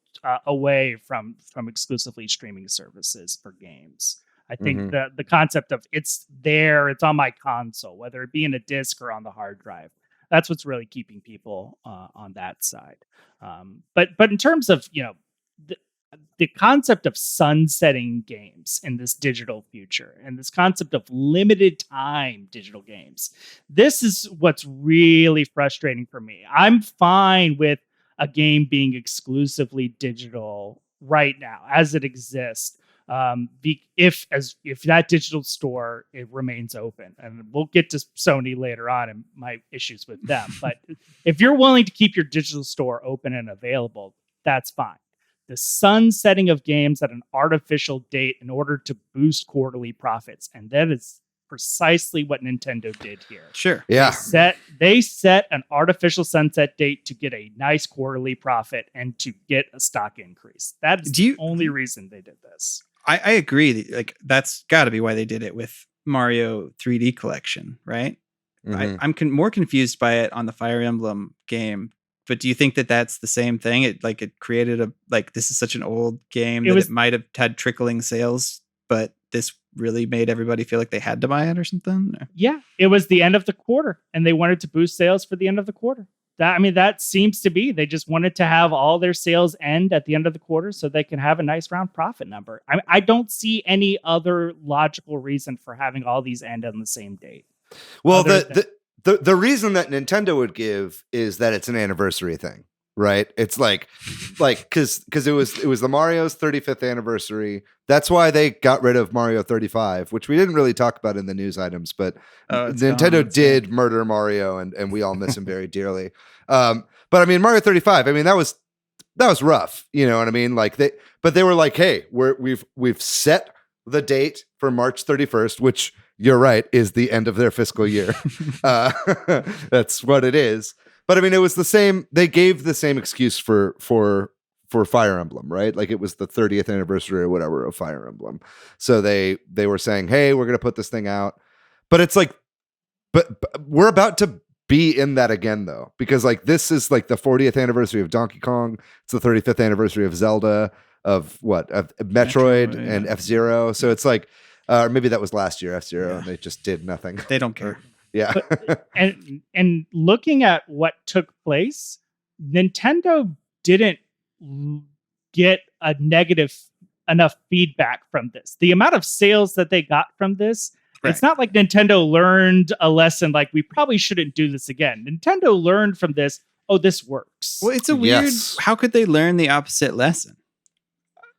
S4: away from exclusively streaming services for games. I think the concept of it's there, it's on my console, whether it be in a disc or on the hard drive. That's what's really keeping people on that side. But in terms of, the concept of sunsetting games in this digital future and this concept of limited time digital games, this is what's really frustrating for me. I'm fine with a game being exclusively digital right now as it exists. If that digital store, it remains open, and we'll get to Sony later on and my issues with them. But if you're willing to keep your digital store open and available, that's fine. The sunsetting of games at an artificial date in order to boost quarterly profits, and that is precisely what Nintendo did here.
S1: Sure.
S3: Yeah.
S4: They set an artificial sunset date to get a nice quarterly profit and to get a stock increase. That is the only reason they did this.
S1: I agree. Like that's got to be why they did it with Mario 3D Collection, right? I'm more confused by it on the Fire Emblem game. But do you think that that's the same thing? It created this is such an old game that it might have had trickling sales, but this really made everybody feel like they had to buy it or something?
S4: Yeah, it was the end of the quarter, and they wanted to boost sales for the end of the quarter. That seems to be, they just wanted to have all their sales end at the end of the quarter so they can have a nice round profit number. I don't see any other logical reason for having all these end on the same date.
S3: Well, the reason that Nintendo would give is that it's an anniversary thing, right? It's like because it was the Mario's 35th anniversary. That's why they got rid of Mario 35, which we didn't really talk about in the news items, but Nintendo did murder Mario, and we all miss him very dearly. But I mean, Mario 35, I mean, that was rough, you know what I mean? Like they were like, hey, we've set the date for March 31st, which you're right is the end of their fiscal year. That's what it is. But I mean, it was the same. They gave the same excuse for Fire Emblem, right? Like it was the 30th anniversary or whatever of Fire Emblem. So they were saying, hey, we're going to put this thing out. But it's like, but we're about to be in that again, though, because like this is like the 40th anniversary of Donkey Kong. It's the 35th anniversary of Zelda, of Metroid and F-Zero. So it's like, maybe that was last year, F-Zero, and they just did nothing.
S1: They don't care.
S3: Yeah.
S4: and looking at what took place, Nintendo didn't get a negative enough feedback from this. The amount of sales that they got from this, it's not like Nintendo learned a lesson like we probably shouldn't do this again. Nintendo learned from this, oh, this works.
S1: Well, it's a weird, how could they learn the opposite lesson?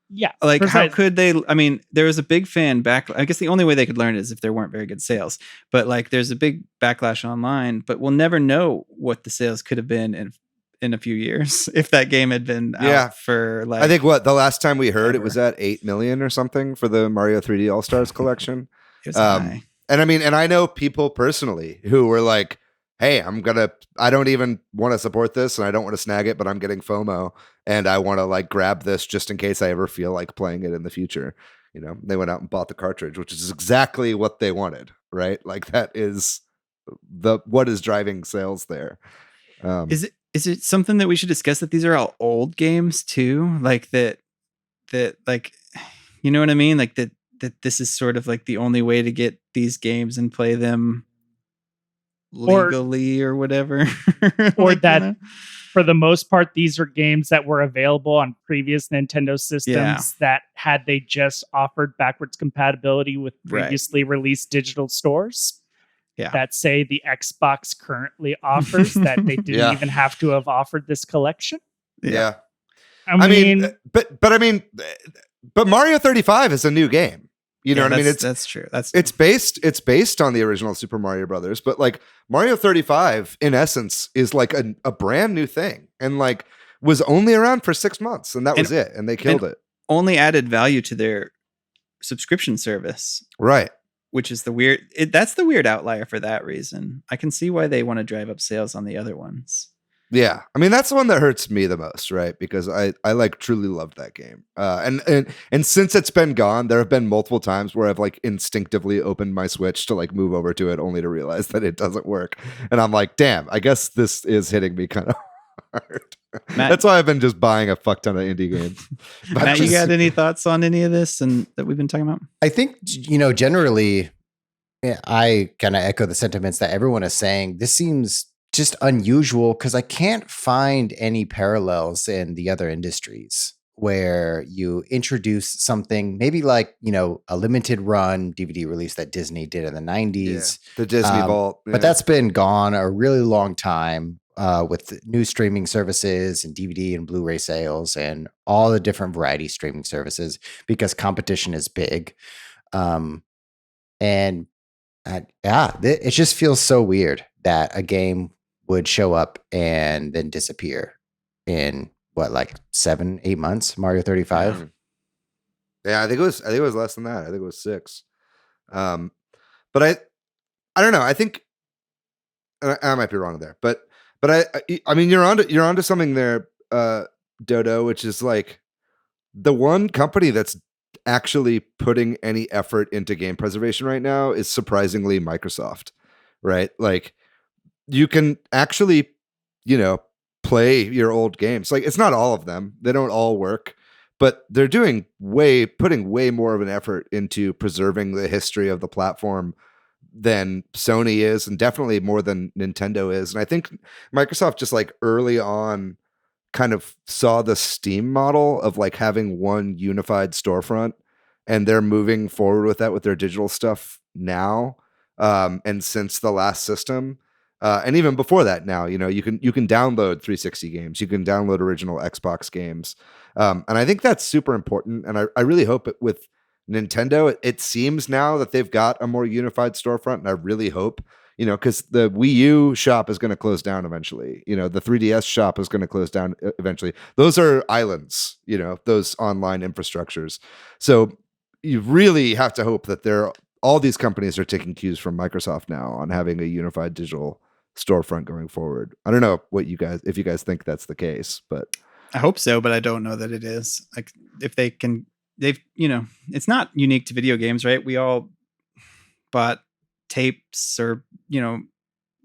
S4: Yeah.
S1: Like, how could they? I mean, there was a big fan I guess the only way they could learn it is if there weren't very good sales. But like, there's a big backlash online, but we'll never know what the sales could have been in a few years if that game had been out for like.
S3: I think the last time we heard it was at 8 million or something for the Mario 3D All Stars collection.
S1: It was high.
S3: And I mean, and I know people personally who were like, hey, I don't even want to support this and I don't want to snag it, but I'm getting FOMO and I want to like grab this just in case I ever feel like playing it in the future. You know, they went out and bought the cartridge, which is exactly what they wanted, right? Like that is what is driving sales there.
S1: Is it something that we should discuss, that these are all old games too? Like that like, you know what I mean? Like that this is sort of like the only way to get these games and play them legally or whatever.
S4: Or like that for the most part, these are games that were available on previous Nintendo systems that had they just offered backwards compatibility with previously released digital stores. Yeah. That say the Xbox currently offers that they didn't even have to have offered this collection.
S3: Yeah. I mean, but Mario 35 is a new game. You know what I mean?
S1: That's true.
S3: It's based on the original Super Mario Brothers, but like Mario 35 in essence is like a brand new thing and like was only around for 6 months and that was it. And they killed it.
S1: Only added value to their subscription service.
S3: Right.
S1: Which is that's the weird outlier for that reason. I can see why they want to drive up sales on the other ones.
S3: Yeah. I mean, that's the one that hurts me the most, right? Because I like truly loved that game. And since it's been gone, there have been multiple times where I've like instinctively opened my Switch to like move over to it only to realize that it doesn't work. And I'm like, damn, I guess this is hitting me kind of hard. Matt, that's why I've been just buying a fuck ton of indie games.
S1: Matt, you got any thoughts on any of this and that we've been talking about?
S2: I think, generally, I kind of echo the sentiments that everyone is saying. This seems just unusual because I can't find any parallels in the other industries where you introduce something maybe like, a limited run DVD release that Disney did in the 90s.
S3: Yeah, the Disney Vault.
S2: Yeah. But that's been gone a really long time with new streaming services and DVD and Blu-ray sales and all the different variety streaming services because competition is big. It just feels so weird that a game would show up and then disappear in 7-8 months. Mario 35.
S3: Yeah, I think it was less than that. I think it was 6. But I don't know. I think I might be wrong there. But I mean, you're onto something there, Dodo, which is like the one company that's actually putting any effort into game preservation right now is surprisingly Microsoft, right? Like you can actually, play your old games. Like it's not all of them. They don't all work, but they're putting way more of an effort into preserving the history of the platform than Sony is, and definitely more than Nintendo is. And I think Microsoft just like early on kind of saw the Steam model of like having one unified storefront, and they're moving forward with that with their digital stuff now. And since the last system, and even before that now, you know, you can download 360 games, you can download original Xbox games. And I think that's super important. And I really hope with Nintendo, it seems now that they've got a more unified storefront. And I really hope, you know, because the Wii U shop is going to close down eventually. You know, the 3DS shop is going to close down eventually. Those are islands, you know, those online infrastructures. So you really have to hope that all these companies are taking cues from Microsoft now on having a unified digital storefront going forward. I don't know if you guys think that's the case, but
S1: I hope so, but I don't know that it is. Like if they've, you know, it's not unique to video games, right? We all bought tapes or, you know,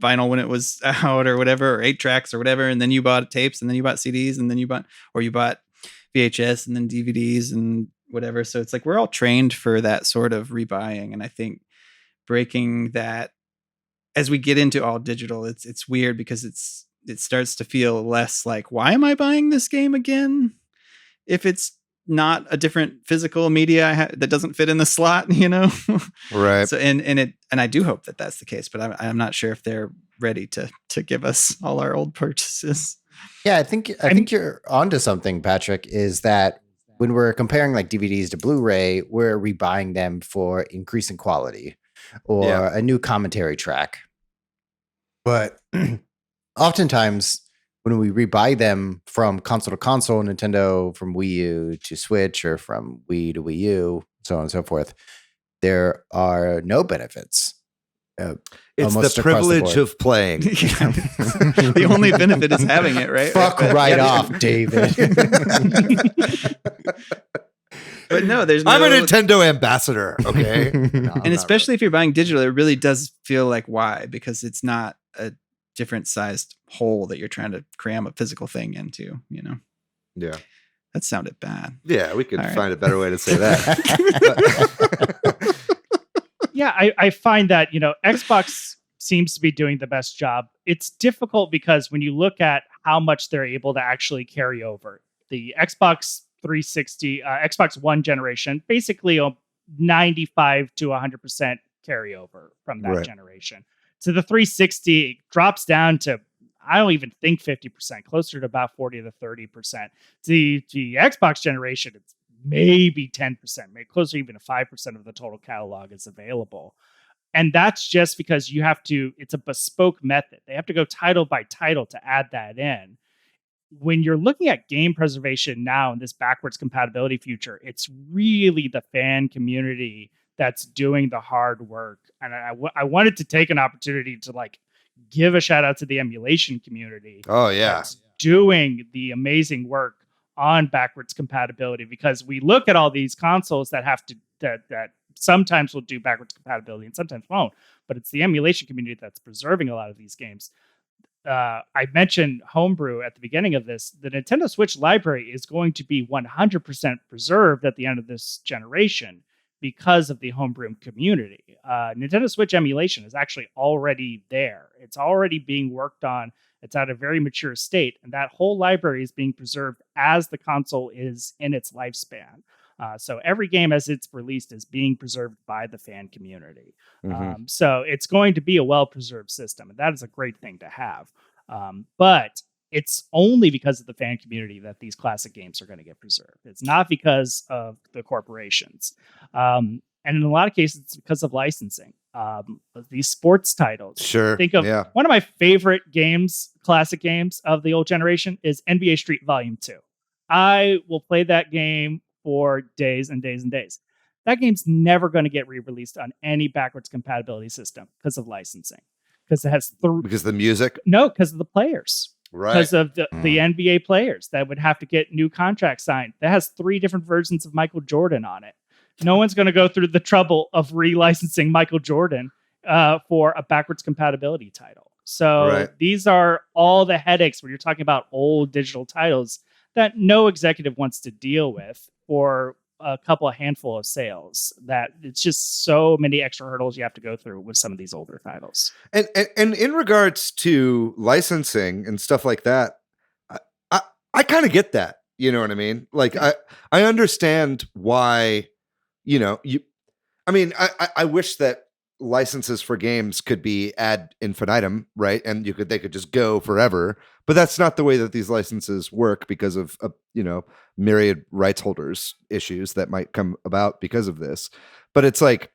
S1: vinyl when it was out or whatever, or 8 tracks or whatever. And then you bought tapes, and then you bought CDs, and then you bought VHS and then DVDs and whatever. So it's like, we're all trained for that sort of rebuying. And I think breaking that as we get into all digital, it's weird because it starts to feel less like, why am I buying this game again? If it's not a different physical media that doesn't fit in the slot, you know?
S3: Right.
S1: So, and I do hope that that's the case, but I'm not sure if they're ready to give us all our old purchases.
S2: Yeah, I think you're onto something, Patrick, is that when we're comparing like DVDs to Blu-ray, we're rebuying them for increasing quality or a new commentary track. But oftentimes when we rebuy them from console to console, Nintendo from Wii U to Switch, or from Wii to Wii U, so on and so forth, there are no benefits.
S3: It's the privilege of playing.
S1: The only benefit is having it, right?
S2: Fuck right off, David.
S1: But no,
S3: I'm a Nintendo ambassador, okay? No,
S1: and especially if you're buying digital, it really does feel like why, because it's not a different sized hole that you're trying to cram a physical thing into, you know?
S3: Yeah.
S1: That sounded bad.
S3: Yeah, we could find a better way to say that.
S4: Yeah, I find that, you know, Xbox seems to be doing the best job. It's difficult because when you look at how much they're able to actually carry over, the Xbox 360, Xbox One generation, basically 95 to 100% carryover from that generation. So the 360 drops down to, I don't even think 50%, closer to about 40 to 30%. The Xbox generation, it's maybe 10%, maybe closer even to 5% of the total catalog is available. And that's just because it's a bespoke method. They have to go title by title to add that in. When you're looking at game preservation now in this backwards compatibility future, it's really the fan community that's doing the hard work. And I wanted to take an opportunity to like give a shout out to the emulation community.
S3: Oh yeah.
S4: That's doing the amazing work on backwards compatibility, because we look at all these consoles that have to, that sometimes will do backwards compatibility and sometimes won't, but it's the emulation community that's preserving a lot of these games. I mentioned homebrew at the beginning of this. The Nintendo Switch library is going to be 100% preserved at the end of this generation because of the homebrew community. Nintendo Switch emulation is actually already there. It's already being worked on. It's at a very mature state, and that whole library is being preserved as the console is in its lifespan. So every game as it's released is being preserved by the fan community.
S3: Mm-hmm.
S4: So it's going to be a well-preserved system, and that is a great thing to have. But it's only because of the fan community that these classic games are going to get preserved. It's not because of the corporations. And in a lot of cases, it's because of licensing. These sports titles.
S3: Sure.
S4: Think of one of my favorite games, classic games of the old generation, is NBA Street Volume 2. I will play that game for days and days and days. That game's never going to get re-released on any backwards compatibility system because of licensing. Because it has
S3: because of the music?
S4: No, because of the players.
S3: Right.
S4: Because of the NBA players that would have to get new contracts signed. That has 3 different versions of Michael Jordan on it. No one's going to go through the trouble of re-licensing Michael Jordan for a backwards compatibility title. So these are all the headaches when you're talking about old digital titles that no executive wants to deal with for a handful of sales. That it's just so many extra hurdles you have to go through with some of these older titles.
S3: And in regards to licensing and stuff like that, I kind of get that. You know what I mean? Like I understand why, I wish that licenses for games could be ad infinitum, right? And they could just go forever, but that's not the way that these licenses work because of myriad rights holders issues that might come about because of this. But it's like,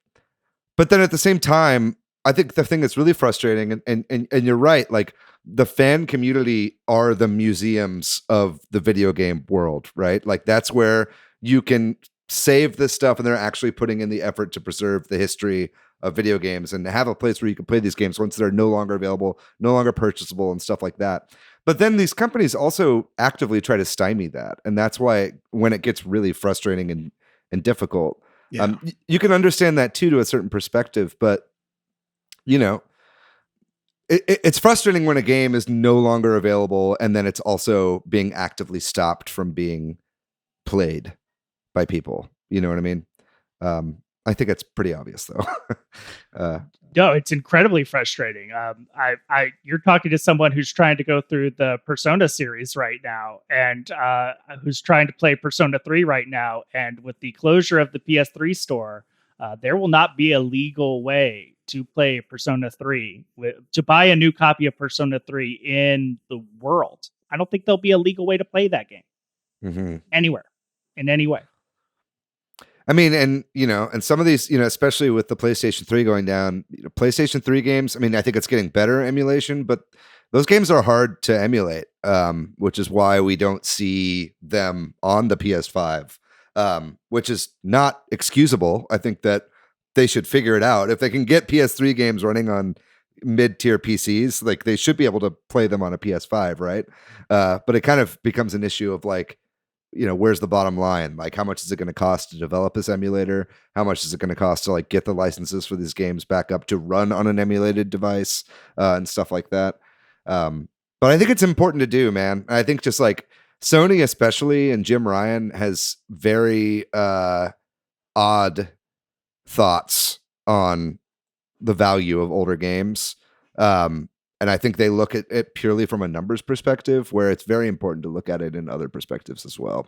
S3: but then at the same time, I think the thing that's really frustrating, and you're right, like the fan community are the museums of the video game world, right? Like that's where you can save this stuff, and they're actually putting in the effort to preserve the history of video games and have a place where you can play these games once they're no longer available, no longer purchasable, and stuff like that. But then these companies also actively try to stymie that, and that's why when it gets really frustrating and difficult, you can understand that too to a certain perspective. But it's frustrating when a game is no longer available, and then it's also being actively stopped from being played by people. You know what I mean? I think it's pretty obvious, though.
S4: No, it's incredibly frustrating. You're talking to someone who's trying to go through the Persona series right now, and who's trying to play Persona 3 right now. And with the closure of the PS3 store, there will not be a legal way to play Persona 3, to buy a new copy of Persona 3 in the world. I don't think there'll be a legal way to play that game anywhere, in any way.
S3: I mean, and some of these, especially with the PlayStation 3 going down, PlayStation 3 games, I mean, I think it's getting better emulation, but those games are hard to emulate, which is why we don't see them on the PS5, which is not excusable. I think that they should figure it out. If they can get PS3 games running on mid-tier PCs, like they should be able to play them on a PS5, right? But it kind of becomes an issue of like, where's the bottom line? Like, how much is it going to cost to develop this emulator? How much is it going to cost to like get the licenses for these games back up to run on an emulated device and stuff like that? But I think it's important to do, man. I think just like Sony, especially, and Jim Ryan has very odd thoughts on the value of older games. And I think they look at it purely from a numbers perspective, where it's very important to look at it in other perspectives as well.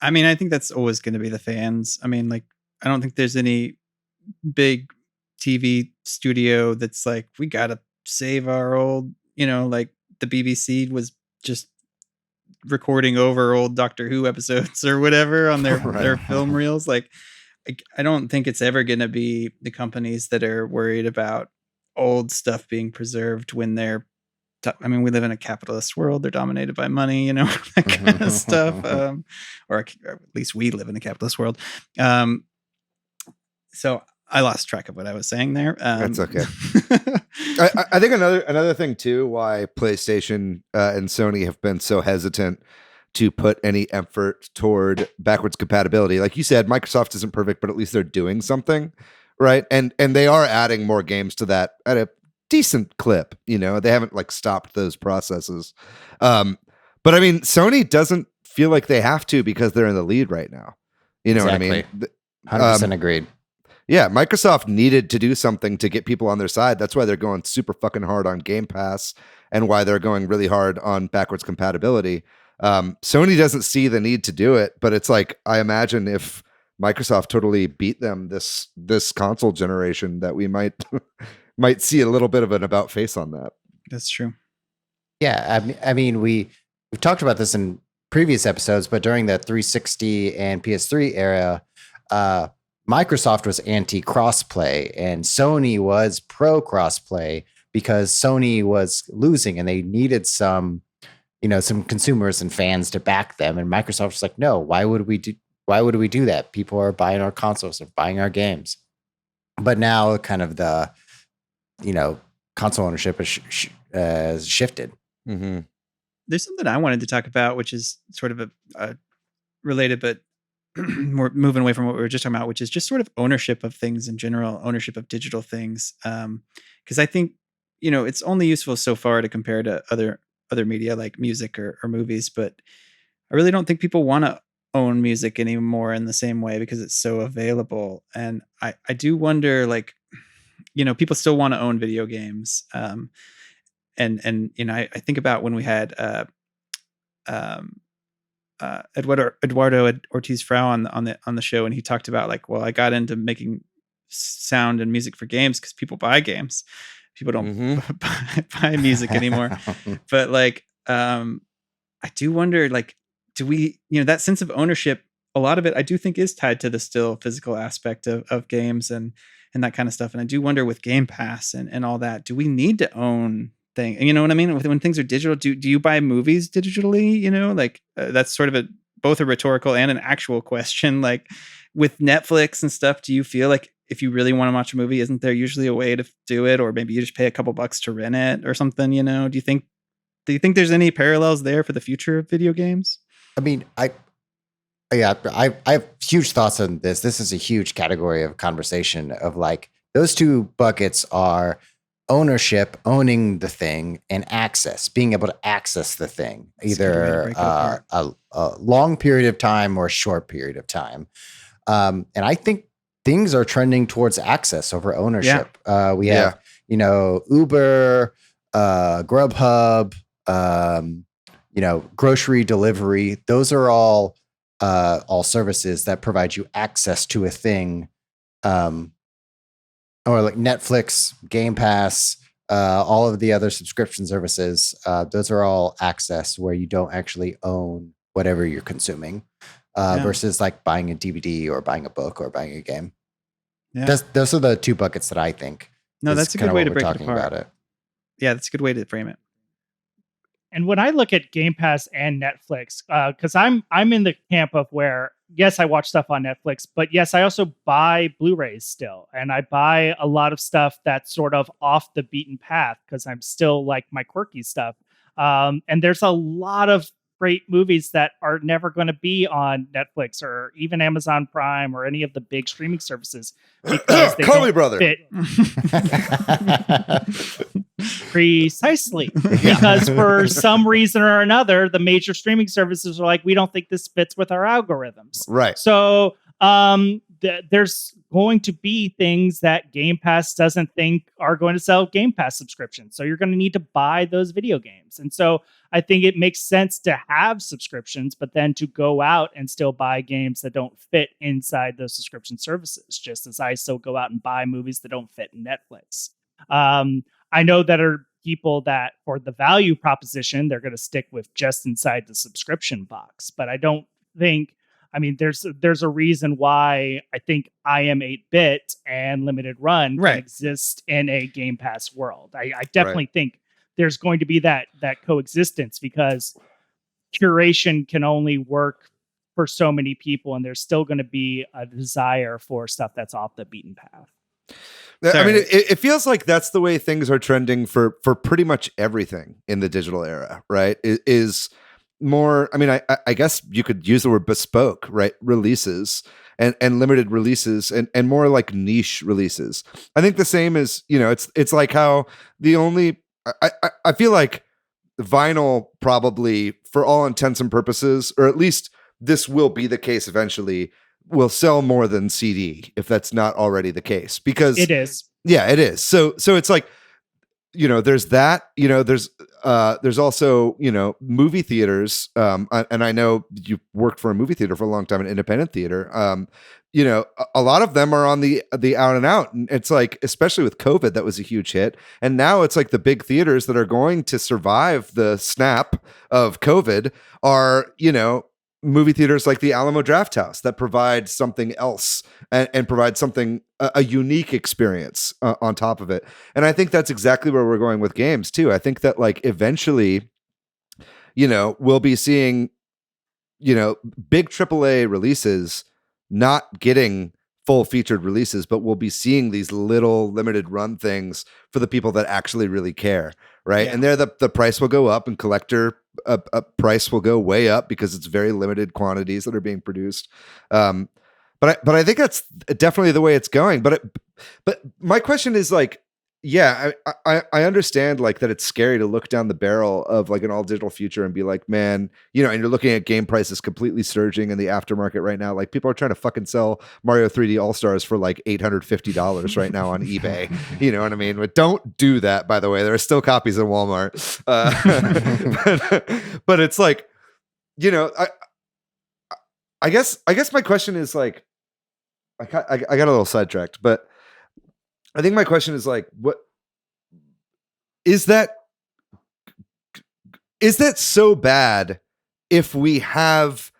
S1: I mean, I think that's always going to be the fans. I mean, like, I don't think there's any big TV studio that's like, we got to save our old, like the BBC was just recording over old Doctor Who episodes or whatever on their,
S3: Right.
S1: their film reels. Like, I don't think it's ever going to be the companies that are worried about old stuff being preserved when they're we live in a capitalist world. They're dominated by money, that kind of stuff. Or at least we live in a capitalist world. So I lost track of what I was saying there.
S3: That's okay. I think another thing too, why PlayStation and Sony have been so hesitant to put any effort toward backwards compatibility. Like you said, Microsoft isn't perfect, but at least they're doing something. Right. And they are adding more games to that at a decent clip. They haven't like stopped those processes. But I mean, Sony doesn't feel like they have to because they're in the lead right now. You know
S2: Exactly.
S3: what I mean?
S2: 100% agreed.
S3: Yeah. Microsoft needed to do something to get people on their side. That's why they're going super fucking hard on Game Pass and why they're going really hard on backwards compatibility. Sony doesn't see the need to do it, but it's like, I imagine if Microsoft totally beat them this console generation, that we might see a little bit of an about face on that.
S1: That's true.
S2: Yeah, I mean, we've talked about this in previous episodes, but during the 360 and PS3 era, Microsoft was anti-crossplay and Sony was pro-crossplay because Sony was losing and they needed some consumers and fans to back them. And Microsoft was like, no, why would we do that? People are buying our consoles, they're buying our games. But now kind of the, console ownership has shifted.
S3: Mm-hmm.
S1: There's something I wanted to talk about, which is sort of a related, but more moving away from what we were just talking about, which is just sort of ownership of things in general, ownership of digital things. Because I think, it's only useful so far to compare to other other media like music or movies, but I really don't think people want to own music anymore in the same way because it's so available. And I do wonder, like, people still want to own video games. And I think about when we had Eduardo Ortiz Frau on the show, and he talked about, like, well, I got into making sound and music for games because people buy games. People don't buy music anymore. But like, I do wonder, like, do we, that sense of ownership, a lot of it I do think is tied to the still physical aspect of games and that kind of stuff. And I do wonder with Game Pass and all that, do we need to own thing? You know what I mean? When things are digital, do you buy movies digitally? Like, that's sort of both a rhetorical and an actual question. Like with Netflix and stuff, do you feel like if you really want to watch a movie, isn't there usually a way to do it? Or maybe you just pay a couple bucks to rent it or something, Do you think there's any parallels there for the future of video games?
S2: I mean, I have huge thoughts on this. This is a huge category of conversation of, like, those two buckets are ownership, owning the thing, and access, being able to access the thing, either a long period of time or a short period of time. And I think things are trending towards access over ownership. Yeah. We have, Uber, Grubhub, grocery delivery. Those are all services that provide you access to a thing, or like Netflix, Game Pass, all of the other subscription services. Those are all access where you don't actually own whatever you're consuming, versus like buying a DVD or buying a book or buying a game. Yeah. Those are the two buckets that I think.
S1: No, that's a good way to break it apart.
S2: About it.
S1: Yeah, that's a good way to frame it.
S4: And when I look at Game Pass and Netflix, because I'm in the camp of where, yes, I watch stuff on Netflix, but yes, I also buy Blu-rays still. And I buy a lot of stuff that's sort of off the beaten path because I'm still like my quirky stuff. And there's a lot of great movies that are never going to be on Netflix or even Amazon Prime or any of the big streaming services because they
S3: Call me brother.
S4: Fit. Precisely. Because for some reason or another, the major streaming services are like, we don't think this fits with our algorithms.
S3: Right.
S4: So there's going to be things that Game Pass doesn't think are going to sell Game Pass subscriptions. So you're going to need to buy those video games. And so I think it makes sense to have subscriptions, but then to go out and still buy games that don't fit inside those subscription services, just as I still go out and buy movies that don't fit in Netflix. I know that are people that for the value proposition, they're going to stick with just inside the subscription box. But I don't think, there's a reason why I think I Am 8-Bit and Limited Run can exist in a Game Pass world. I definitely think there's going to be that coexistence because curation can only work for so many people, and there's still going to be a desire for stuff that's off the beaten path.
S3: Sorry. I mean, it feels like that's the way things are trending for pretty much everything in the digital era, right? It is more, I guess you could use the word bespoke, right? Releases and limited releases and more like niche releases. I think the same as, it's like how I feel like vinyl probably, for all intents and purposes, or at least this will be the case eventually, will sell more than CD if that's not already the case, because
S4: it is.
S3: Yeah, it is. So it's like, there's that, there's also, movie theaters. And I know you worked for a movie theater for a long time, an independent theater. A lot of them are on the out and out. And it's like, especially with COVID, that was a huge hit. And now it's like the big theaters that are going to survive the snap of COVID are, movie theaters like the Alamo Drafthouse that provide something else and provide something, a unique experience on top of it. And I think that's exactly where we're going with games too. I think that like eventually, we'll be seeing, big AAA releases not getting full featured releases, but we'll be seeing these little limited run things for the people that actually really care. Right. Yeah. And there the price will go up and collector a price will go way up because it's very limited quantities that are being produced. But I think that's definitely the way it's going. But my question is like, yeah, I understand like that it's scary to look down the barrel of like an all digital future and be like, man, you know, and you're looking at game prices completely surging in the aftermarket right now. Like people are trying to fucking sell Mario 3D All Stars for like $850 right now on eBay. You know what I mean? But don't do that, by the way. There are still copies in Walmart. But it's like, you know, I guess my question is like, I got a little sidetracked, but I think my question is like, what is that so bad if we have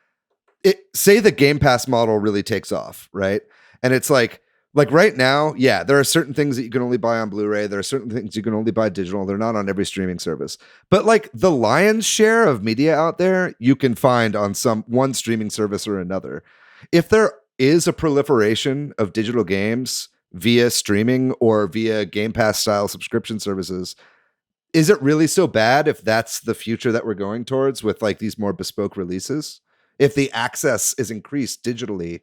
S3: it, say the Game Pass model really takes off, right? And it's like right now, yeah, there are certain things that you can only buy on Blu-ray. There are certain things you can only buy digital. They're not on every streaming service. But like the lion's share of media out there, you can find on one streaming service or another. If there is a proliferation of digital games via streaming or via Game Pass style subscription services, is it really so bad if that's the future that we're going towards with like these more bespoke releases? If the access is increased digitally,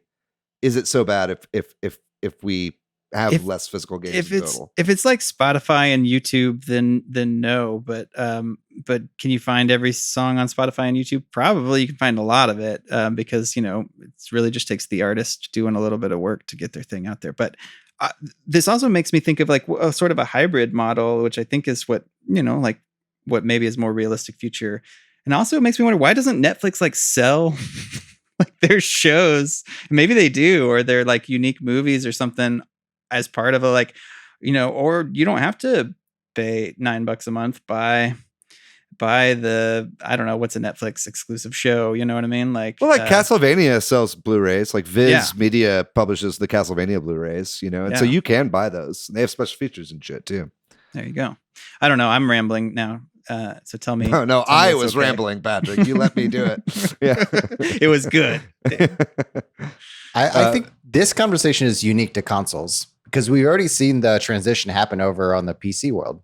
S3: is it so bad if we have less physical games in total?
S1: If it's like Spotify and YouTube, then no. But can you find every song on Spotify and YouTube? Probably you can find a lot of it because, you know, it really just takes the artist doing a little bit of work to get their thing out there. But this also makes me think of like a sort of a hybrid model, which I think is what, you know, like what maybe is more realistic future. And also it makes me wonder, why doesn't Netflix like sell like their shows? Maybe they do, or they're like unique movies or something as part of a like, you know, or you don't have to pay $9 a month by the, I don't know, what's a Netflix exclusive show, you know what I mean? Like,
S3: well, like Castlevania sells Blu-rays, like Viz Media publishes the Castlevania Blu-rays, you know, and so you can buy those. They have special features and shit too.
S1: There you go. I don't know. I'm rambling now. So tell me.
S3: No, I was rambling, Patrick. You let me do it. Yeah,
S1: it was good.
S2: I think this conversation is unique to consoles because we've already seen the transition happen over on the PC world.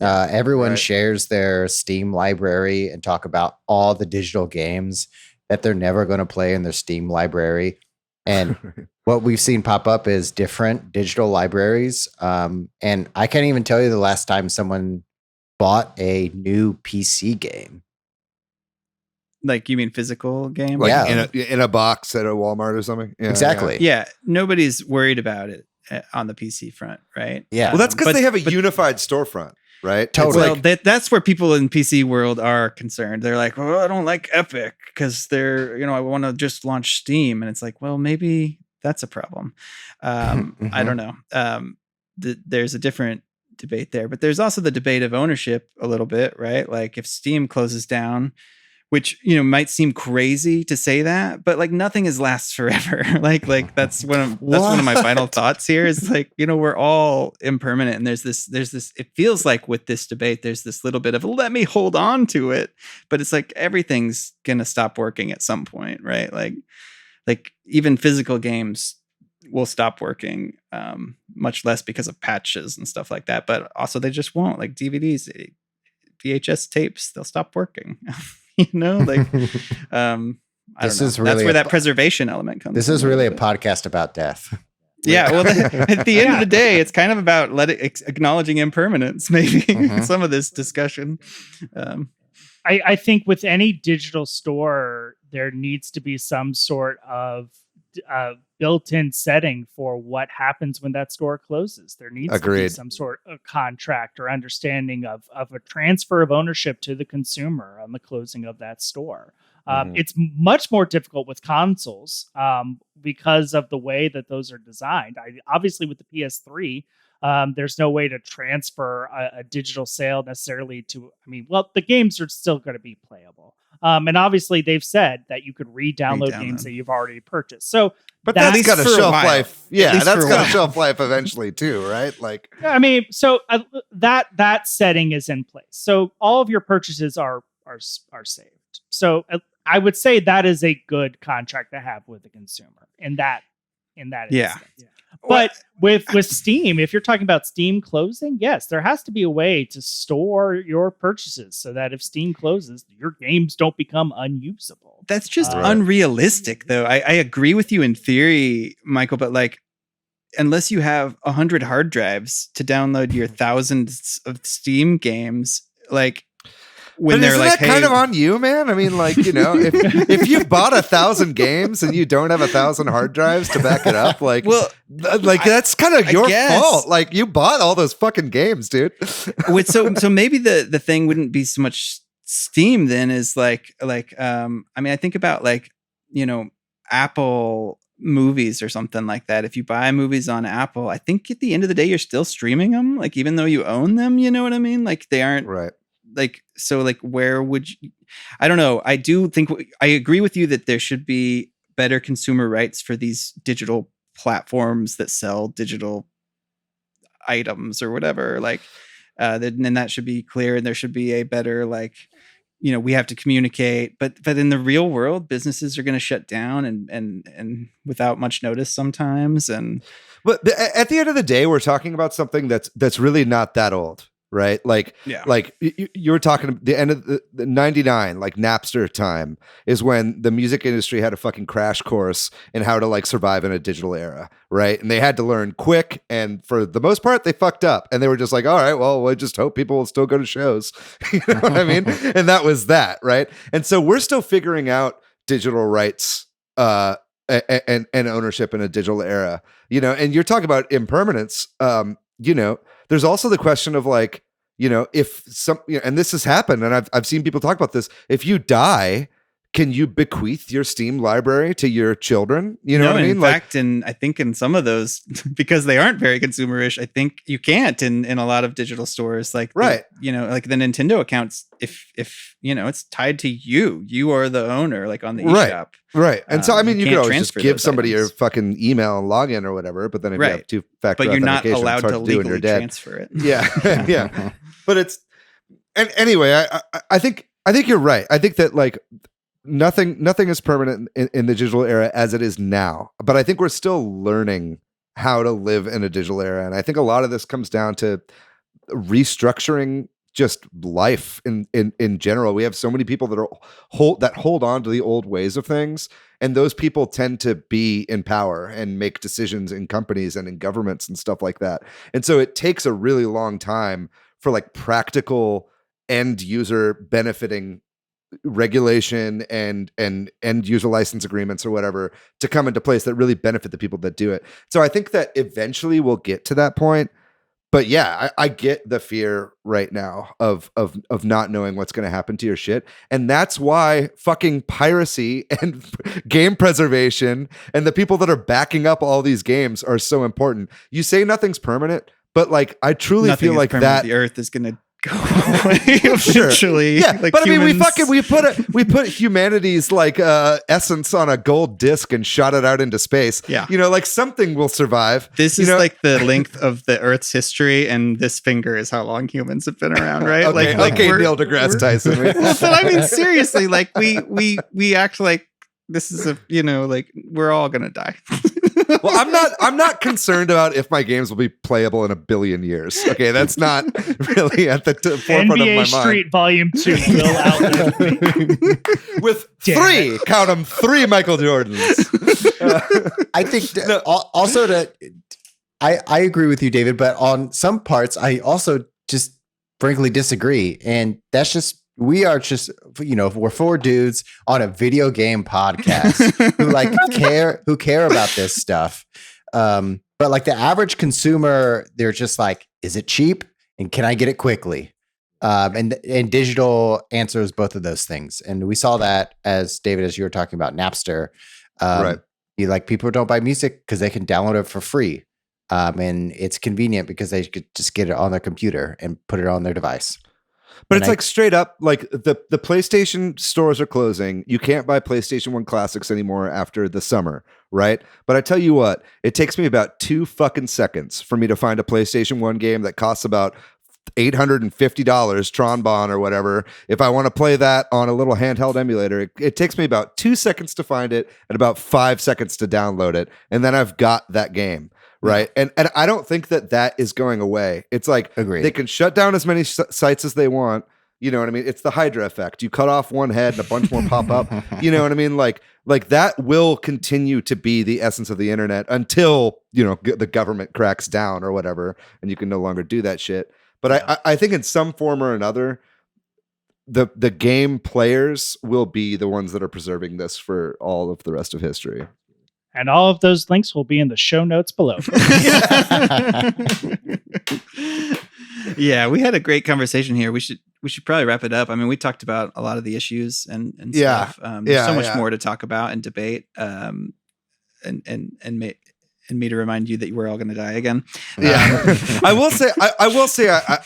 S2: Everyone shares their Steam library and talk about all the digital games that they're never going to play in their Steam library. And what we've seen pop up is different digital libraries. And I can't even tell you the last time someone bought a new PC game.
S1: Like, you mean physical game?
S3: Like in a box at a Walmart or something? Yeah,
S2: exactly.
S1: Yeah. Nobody's worried about it on the PC front, right?
S2: Yeah.
S3: Well, that's because they have a unified storefront. Right.
S1: Totally. Well, that's where people in PC world are concerned. They're like, well, I don't like Epic because they're, you know, I want to just launch Steam. And it's like, well, maybe that's a problem. I don't know. There's a different debate there, but there's also the debate of ownership a little bit, right? Like if Steam closes down, which, you know, might seem crazy to say that, but like nothing is lasts forever. like that's one of my final thoughts here is like, you know, we're all impermanent. And there's this, it feels like with this debate, there's this little bit of let me hold on to it, but it's like everything's going to stop working at some point, right? Like even physical games will stop working, much less because of patches and stuff like that. But also they just won't, like DVDs, VHS tapes, they'll stop working. You know, like I don't know. That's where that preservation element comes.
S2: This is really a podcast about death.
S1: Yeah, well, at the end of the day, it's kind of about acknowledging impermanence. Maybe some of this discussion.
S4: I think with any digital store, there needs to be some sort of built-in setting for what happens when that store closes. There needs to be some sort of contract or understanding of a transfer of ownership to the consumer on the closing of that store. It's much more difficult with consoles because of the way that those are designed. Obviously, with the PS3, there's no way to transfer a digital sale necessarily to, the games are still going to be playable. And obviously they've said that you could re-download games that you've already purchased. So,
S3: but that's got a shelf life. Yeah, that's got a shelf life eventually too, right? Like,
S4: that setting is in place. So all of your purchases are saved. So I would say that is a good contract to have with the consumer in that instance. But with Steam, if you're talking about Steam closing, yes, there has to be a way to store your purchases so that if Steam closes, your games don't become unusable.
S1: That's just unrealistic, though. I agree with you in theory, Michael, but like unless you have 100 hard drives to download your thousands of Steam games, like when
S3: but
S1: they're
S3: isn't
S1: like,
S3: that kind of on you, man? I mean, like, you know, if you've bought 1,000 games and you don't have 1,000 hard drives to back it up, like, that's kind of your fault. Like, you bought all those fucking games, dude.
S1: So maybe the thing wouldn't be so much Steam then, is like I mean, I think about, like, you know, Apple movies or something like that. If you buy movies on Apple, I think at the end of the day you're still streaming them, like, even though you own them, you know what I mean? Like, they aren't
S3: right.
S1: Like, so, like, where would you, I don't know. I do think I agree with you that there should be better consumer rights for these digital platforms that sell digital items or whatever. Like, then that should be clear, and there should be a better, like, you know, we have to communicate, but in the real world, businesses are going to shut down and without much notice sometimes.
S3: But at the end of the day, we're talking about something that's really not that old. Right. Like, like you were talking the end of the 99, like Napster time is when the music industry had a fucking crash course in how to, like, survive in a digital era. Right. And they had to learn quick. And for the most part, they fucked up, and they were just like, all right, well, we just hope people will still go to shows. You know what I mean? And that was that. Right. And so we're still figuring out digital rights, and ownership in a digital era, you know, and you're talking about impermanence. You know, there's also the question of, like, you know, if some, you know, and this has happened, and I've seen people talk about this. If you die, can you bequeath your Steam library to your children? You know what I mean?
S1: In fact, and I think in some of those, because they aren't very consumerish, I think you can't in a lot of digital stores. Like,
S3: right,
S1: you know, like the Nintendo accounts, if you know, it's tied to you are the owner, like on the eShop.
S3: Right. And so, I mean, you could always just give somebody
S1: items.
S3: your fucking email and login or whatever, but then if you have two-factor
S1: but you're not
S3: authentication,
S1: allowed
S3: it's hard
S1: to
S3: to do when you're
S1: legally
S3: dead.
S1: transfer it.
S3: Yeah. Yeah. But it's, and anyway, I think you're right. I think that, like, nothing is permanent in the digital era as it is now, but I think we're still learning how to live in a digital era. And I think a lot of this comes down to restructuring just life in general. We have so many people that hold on to the old ways of things, and those people tend to be in power and make decisions in companies and in governments and stuff like that. And so it takes a really long time for, like, practical end user benefiting regulation and end user license agreements or whatever to come into place that really benefit the people that do it. So I think that eventually we'll get to that point. But yeah, I get the fear right now of not knowing what's going to happen to your shit. And that's why fucking piracy and game preservation and the people that are backing up all these games are so important. You say nothing's permanent, but, like, I truly feel like that
S1: the earth is going to go away eventually.
S3: Yeah,
S1: like,
S3: but
S1: humans.
S3: I mean, we put humanity's, like, essence on a gold disc and shot it out into space.
S1: Yeah,
S3: you know, like, something will survive.
S1: This is like the length of the Earth's history, and this finger is how long humans have been around, right?
S3: Okay, Neil deGrasse Tyson.
S1: But I mean, seriously, like, we act like this is a, you know, like, we're all gonna die.
S3: Well, I'm not concerned about if my games will be playable in 1 billion years. Okay, that's not really at the forefront of my mind.
S4: NBA Street Volume 2 will outlive me.
S3: With count them, 3 Michael Jordans.
S2: I think also that I agree with you, David, but on some parts I also just frankly disagree, and that's just, we are just, you know, we're 4 dudes on a video game podcast who care about this stuff. But, like, the average consumer, they're just like, is it cheap and can I get it quickly? And digital answers both of those things. And we saw that, as David, as you were talking about Napster,
S3: right.
S2: You, like, people don't buy music because they can download it for free. And it's convenient because they could just get it on their computer and put it on their device.
S3: But it's like straight up, like, the PlayStation stores are closing. You can't buy PlayStation 1 classics anymore after the summer, right? But I tell you what, it takes me about 2 fucking seconds for me to find a PlayStation 1 game that costs about $850, Tron Bon or whatever. If I want to play that on a little handheld emulator, it takes me about 2 seconds to find it and about 5 seconds to download it. And then I've got that game. Right. And I don't think that is going away. It's like,
S2: Agreed.
S3: They can shut down as many sites as they want. You know what I mean? It's the Hydra effect. You cut off one head and a bunch more pop up. You know what I mean? Like that will continue to be the essence of the internet until, the government cracks down or whatever, and you can no longer do that shit. But I think in some form or another, the game players will be the ones that are preserving this for all of the rest of history.
S4: And all of those links will be in the show notes below.
S1: Yeah, we had a great conversation here. We should probably wrap it up. I mean, we talked about a lot of the issues and stuff. There's so much more to talk about and debate. And me to remind you that we're all going to die again.
S3: Yeah, I will say,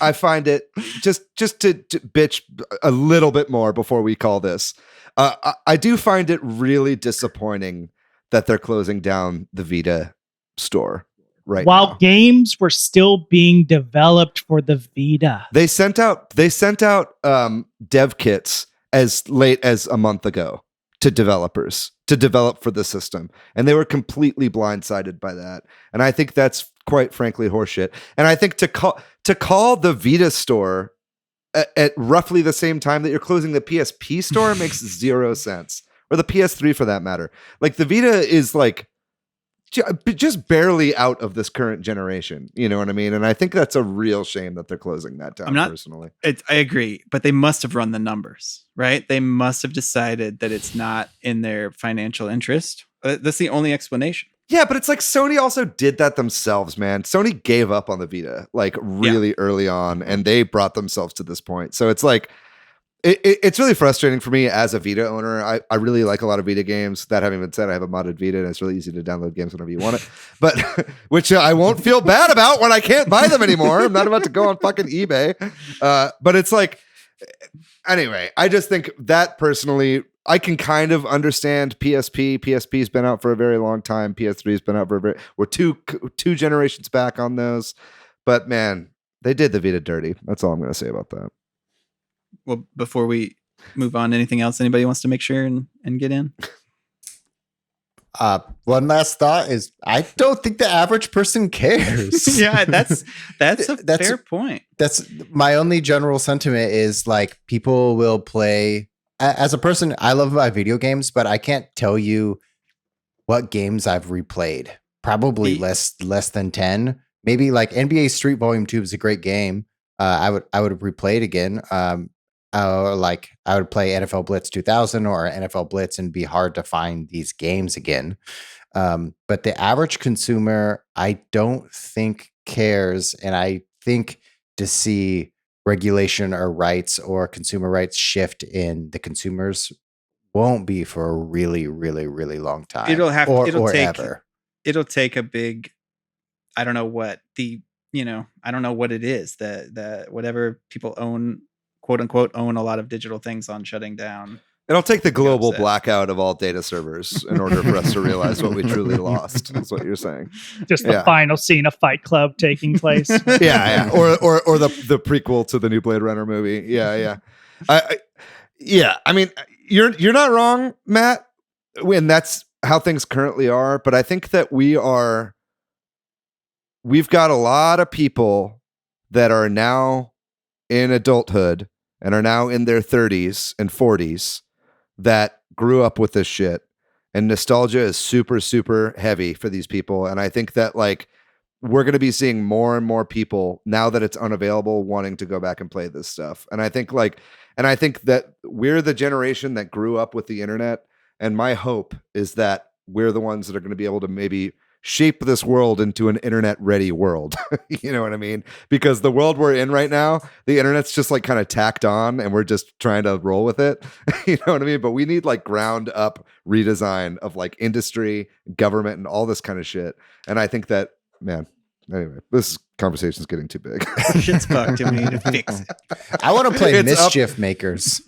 S3: I find it just to bitch a little bit more before we call this. I do find it really disappointing that they're closing down the Vita store
S4: while
S3: now.
S4: Games were still being developed for the Vita.
S3: They sent out dev kits as late as a month ago to developers to develop for the system, and they were completely blindsided by that. And I think that's quite frankly horseshit. And I think to call the Vita store at roughly the same time that you're closing the PSP store makes zero sense. Or the PS3 for that matter. Like the Vita is like just barely out of this current generation. You know what I mean? And I think that's a real shame that they're closing that down personally.
S1: I agree, but they must have run the numbers, right? They must have decided that it's not in their financial interest. That's the only explanation.
S3: Yeah, but it's like Sony also did that themselves, man. Sony gave up on the Vita like really early on, and they brought themselves to this point. So it's like, it's really frustrating for me as a Vita owner. I really like a lot of Vita games. That having been said, I have a modded Vita, and it's really easy to download games whenever you want it. But which I won't feel bad about when I can't buy them anymore. I'm not about to go on fucking eBay. But it's like, anyway, I just think that personally, I can kind of understand PSP. PSP's been out for a very long time. PS3's been out for we're two generations back on those. But man, they did the Vita dirty. That's all I'm going to say about that.
S1: Well, before we move on, anything else anybody wants to make sure and get in?
S2: One last thought is I don't think the average person cares.
S1: Yeah, that's a fair point.
S2: That's my only general sentiment is like people will play. As a person, I love my video games, but I can't tell you what games I've replayed. Probably less than 10. Maybe like NBA Street Volume 2 is a great game. I would replay it again. Like I would play NFL Blitz 2000 or NFL Blitz and be hard to find these games again. But the average consumer, I don't think cares. And I think to see regulation or rights or consumer rights shift in the consumers won't be for a really, really, really long time.
S1: It'll take a big, I don't know what I don't know what it is, the whatever people own, quote unquote, own a lot of digital things on shutting down.
S3: It'll take the global blackout of all data servers in order for us to realize what we truly lost. That's what you're saying.
S4: Just the final scene of Fight Club taking place.
S3: Yeah. Or the prequel to the new Blade Runner movie. Yeah. I mean, you're not wrong, Matt. When that's how things currently are, but I think that we've got a lot of people that are now in adulthood and are now in their 30s and 40s that grew up with this shit, and nostalgia is super, super heavy for these people. And I think that like we're going to be seeing more and more people now that it's unavailable wanting to go back and play this stuff. And I think that we're the generation that grew up with the internet. And my hope is that we're the ones that are going to be able to maybe shape this world into an internet ready world. You know what I mean? Because the world we're in right now, the internet's just like kind of tacked on and we're just trying to roll with it. You know what I mean? But we need like ground up redesign of like industry, government, and all this kind of shit. And I think that, man, anyway, this conversation is getting too big.
S1: Shit's fucked and we need to fix it.
S2: I want to play Mischief Makers.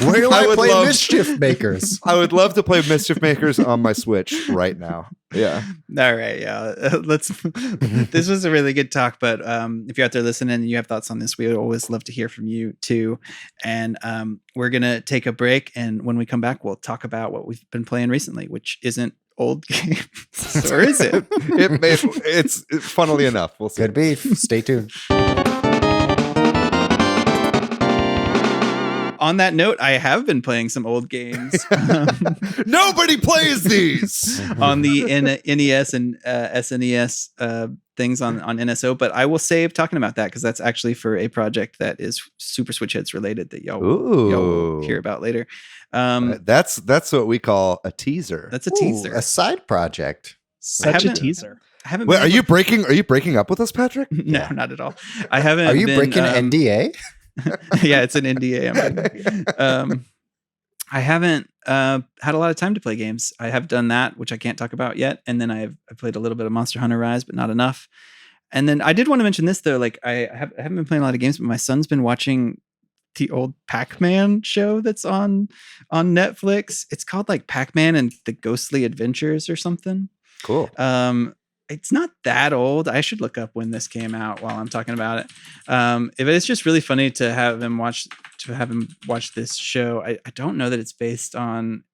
S2: Where do I play Mischief Makers?
S3: I would love to play Mischief Makers on my Switch right now. Yeah.
S1: All right. Yeah. This was a really good talk, but if you're out there listening and you have thoughts on this, we would always love to hear from you too. And we're going to take a break. And when we come back, we'll talk about what we've been playing recently, which isn't old games. Or is it?
S3: It's funnily enough. We'll see.
S2: Good beef. Stay tuned.
S1: On that note, I have been playing some old games.
S3: Nobody plays these
S1: on the NES and SNES things on NSO, but I will save talking about that because that's actually for a project that is Super Switch Headz related that y'all will hear about later.
S3: That's what we call a teaser.
S1: That's a teaser,
S2: a side project.
S4: Such a teaser.
S1: I haven't.
S3: Wait, are you breaking up with us, Patrick?
S1: No, not at all. I haven't.
S2: Are you breaking NDA?
S1: Yeah, it's an NDA. I haven't had a lot of time to play games. I have done that, which I can't talk about yet, and then I played a little bit of Monster Hunter Rise, but not enough. And then I did want to mention this though. Like I haven't been playing a lot of games, but my son's been watching the old Pac-Man show that's on Netflix. It's called like Pac-Man and the Ghostly Adventures or something.
S3: Cool.
S1: It's not that old. I should look up when this came out while I'm talking about it. If it's just really funny to have him watch this show. I don't know that it's based on.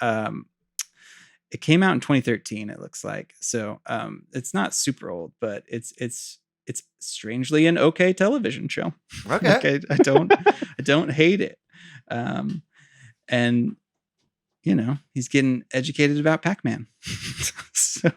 S1: It came out in 2013. It looks like so. It's not super old, but it's strangely an okay television show.
S3: Okay,
S1: I don't hate it. And you know he's getting educated about Pac-Man. So.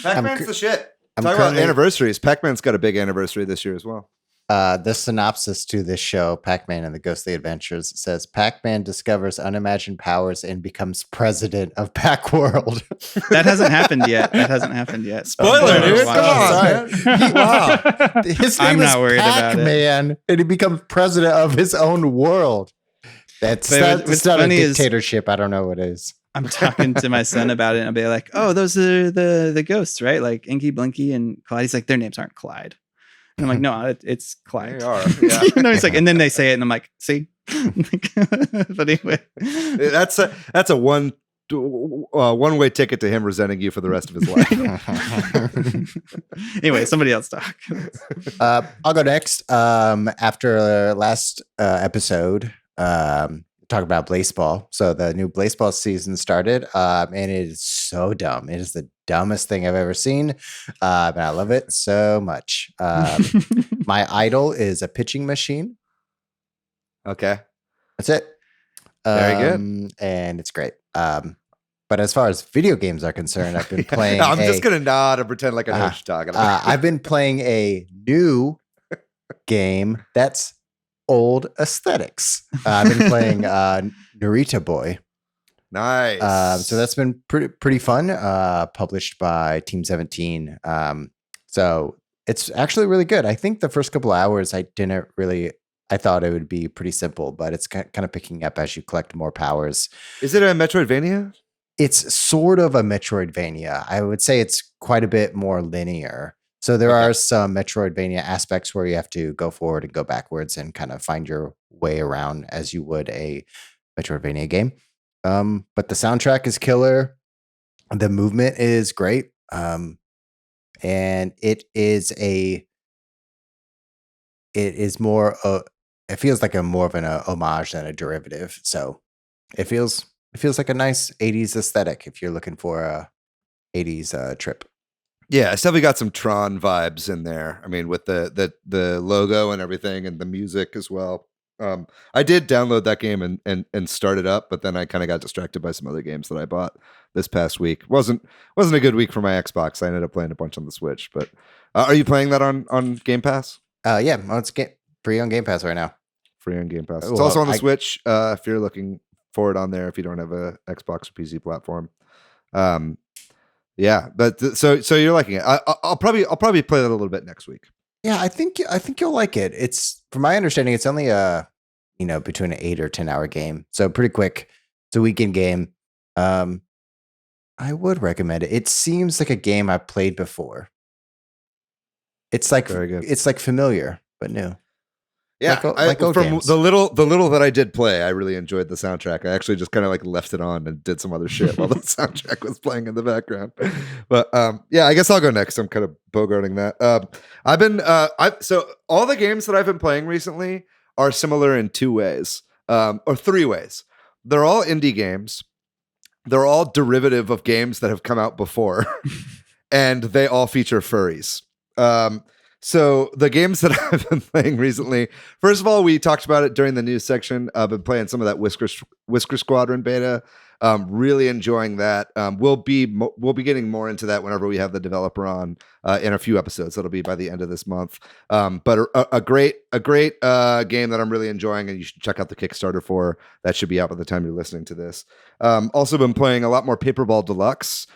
S3: Pac-Man's the shit. Talk about anniversaries. Pac-Man's got a big anniversary this year as well.
S2: The synopsis to this show, Pac-Man and the Ghostly Adventures, says Pac-Man discovers unimagined powers and becomes president of Pac-World.
S1: That hasn't happened yet.
S3: Spoiler, dude. Come on.
S2: Wow. His name is
S1: not worried about it.
S2: Pac-Man, and he becomes president of his own world. It's not a dictatorship. I don't know what it is.
S1: I'm talking to my son about it, and I'll be like, "Oh, those are the ghosts, right? Like Inky, Blinky, and Clyde." He's like, "Their names aren't Clyde." And I'm like, "No, it's Clyde."
S3: They are. Yeah.
S1: He's like, and then they say it, and I'm like, "See." But anyway,
S3: that's a one-way ticket to him resenting you for the rest of his life.
S1: Anyway, somebody else talk.
S2: I'll go next. After last episode, talk about baseball. So the new baseball season started, and it is so dumb. It is the dumbest thing I've ever seen, and I love it so much. My idol is a pitching machine.
S3: Okay,
S2: that's it.
S3: Very good,
S2: and it's great. But as far as video games are concerned, I've been playing.
S3: I'm just gonna nod and pretend like I know what you're talking about.
S2: I've been playing a new game that's old aesthetics. I've been playing Narita Boy.
S3: Nice.
S2: So that's been pretty fun. Published by Team 17. So it's actually really good. I think the first couple of hours I thought it would be pretty simple, but it's kind of picking up as you collect more powers.
S3: Is it a Metroidvania?
S2: It's sort of a Metroidvania. I would say it's quite a bit more linear. So there are some Metroidvania aspects where you have to go forward and go backwards and kind of find your way around as you would a Metroidvania game. But the soundtrack is killer. The movement is great. And it feels like more of an homage than a derivative. So it feels like a nice 80s aesthetic if you're looking for a 80s trip.
S3: Yeah, it's definitely got some Tron vibes in there. I mean, with the logo and everything, and the music as well. I did download that game and start it up, but then I kind of got distracted by some other games that I bought this past week. wasn't a good week for my Xbox. I ended up playing a bunch on the Switch. But are you playing that on Game Pass?
S2: Yeah, well, it's free on Game Pass right now.
S3: Free on Game Pass. It's also on the Switch. If you're looking for it on there, if you don't have a Xbox or PC platform. Yeah, but so you're liking it. I'll probably play that a little bit next week.
S2: Yeah, I think you'll like it. It's, from my understanding, it's only between an 8 or 10 hour game, so pretty quick. It's a weekend game. I would recommend it. It seems like a game I've played before. It's like
S3: very good.
S2: It's like familiar but new.
S3: Yeah, from
S2: games.
S3: the little that I did play, I really enjoyed the soundtrack. I actually just kind of like left it on and did some other shit while the soundtrack was playing in the background. But yeah, I guess I'll go next. I'm kind of bogarting that. So all the games that I've been playing recently are similar in 2 ways, or 3 ways. They're all indie games. They're all derivative of games that have come out before, and they all feature furries. So the games that I've been playing recently, first of all, we talked about it during the news section. I've been playing some of that Whisker Squadron beta. Really enjoying that. We'll be getting more into that whenever we have the developer on in a few episodes. That'll be by the end of this month. But a great game that I'm really enjoying, and you should check out the Kickstarter for. That should be out by the time you're listening to this. Also been playing a lot more Paperball Deluxe,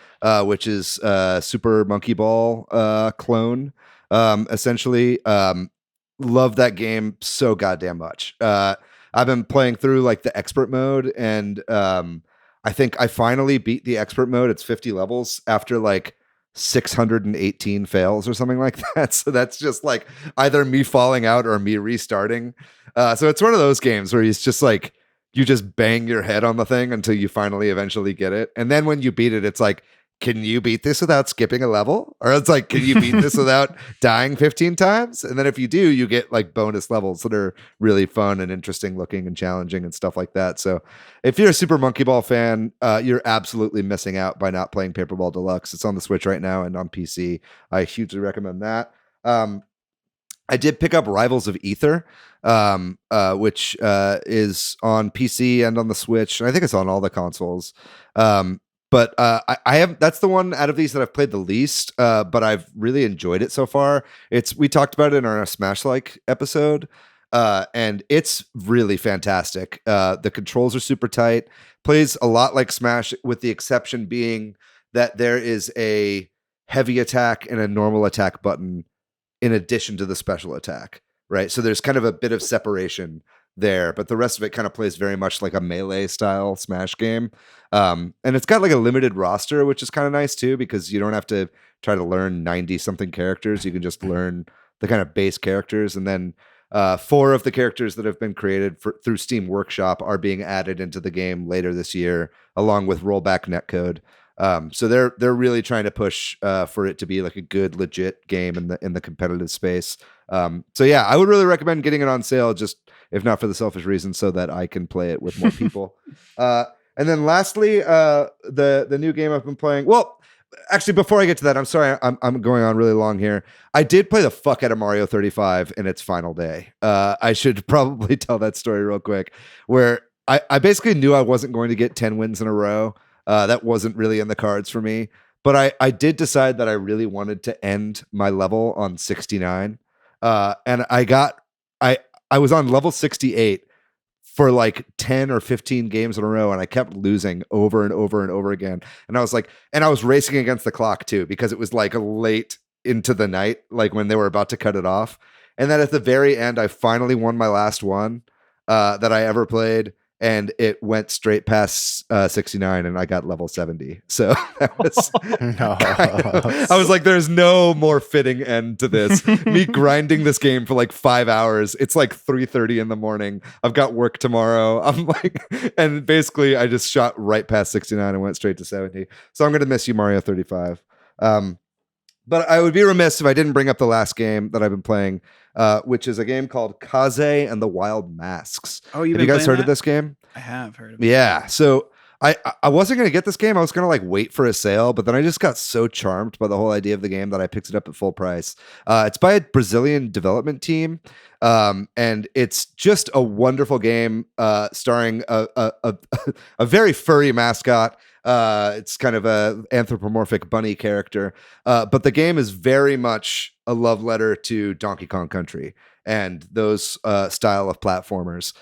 S3: which is Super Monkey Ball clone. Essentially, love that game so goddamn much. I've been playing through like the expert mode, and I think I finally beat the expert mode. It's 50 levels after like 618 fails or something like that. So that's just like either me falling out or me restarting. So it's one of those games where it's just like you just bang your head on the thing until you finally eventually get it. And then when you beat it, it's like, can you beat this without skipping a level? Or it's like, can you beat this without dying 15 times? And then if you do, you get like bonus levels that are really fun and interesting looking and challenging and stuff like that. So if you're a Super Monkey Ball fan, you're absolutely missing out by not playing Paperball Deluxe. It's on the Switch right now and on PC. I hugely recommend that. I did pick up Rivals of Ether, which is on PC and on the Switch. I think it's on all the consoles. But I have, that's the one out of these that I've played the least, but I've really enjoyed it so far. We talked about it in our Smash Like episode, and it's really fantastic. The controls are super tight, plays a lot like Smash, with the exception being that there is a heavy attack and a normal attack button in addition to the special attack, right? So there's kind of a bit of separation there, but the rest of it kind of plays very much like a melee style Smash game. And it's got like a limited roster, which is kind of nice too, because you don't have to try to learn 90 something characters. You can just learn the kind of base characters. And then 4 of the characters that have been created through Steam Workshop are being added into the game later this year, along with rollback netcode. So they're really trying to push for it to be like a good, legit game in the competitive space. So yeah, I would really recommend getting it on sale, just if not for the selfish reason, so that I can play it with more people. And then lastly, the new game I've been playing. Well, actually, before I get to that, I'm sorry, I'm going on really long here. I did play the fuck out of Mario 35 in its final day. I should probably tell that story real quick, where I basically knew I wasn't going to get 10 wins in a row. That wasn't really in the cards for me, but I did decide that I really wanted to end my level on 69. And I was on level 68 for like 10 or 15 games in a row, and I kept losing over and over and over again. And I was like, and I was racing against the clock too, because it was like late into the night, like when they were about to cut it off. And then at the very end, I finally won my last one that I ever played. And it went straight past 69, and I got level 70. So that was I was like, there's no more fitting end to this. Me grinding this game for like 5 hours. It's like 3:30 in the morning. I've got work tomorrow. I'm like, and basically I just shot right past 69 and went straight to 70. So I'm gonna miss you, Mario 35. But I would be remiss if I didn't bring up the last game that I've been playing, which is a game called Kaze and the Wild Masks.
S1: Oh,
S3: have you guys heard of this game?
S1: I have heard of it.
S3: Yeah. So I wasn't going to get this game. I was going to like wait for a sale, but then I just got so charmed by the whole idea of the game that I picked it up at full price. It's by a Brazilian development team. And it's just a wonderful game, starring a very furry mascot. It's kind of a anthropomorphic bunny character. But the game is very much a love letter to Donkey Kong Country and those style of platformers.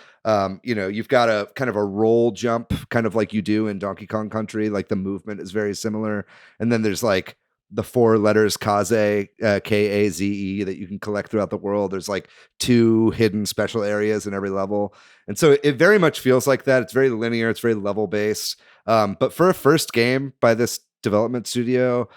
S3: You've got a kind of a roll jump, kind of like you do in Donkey Kong Country. Like the movement is very similar. And then there's like the 4 letters Kaze, Kaze, that you can collect throughout the world. There's like 2 hidden special areas in every level. And so it very much feels like that. It's very linear. It's very level based. But for a first game by this development studio,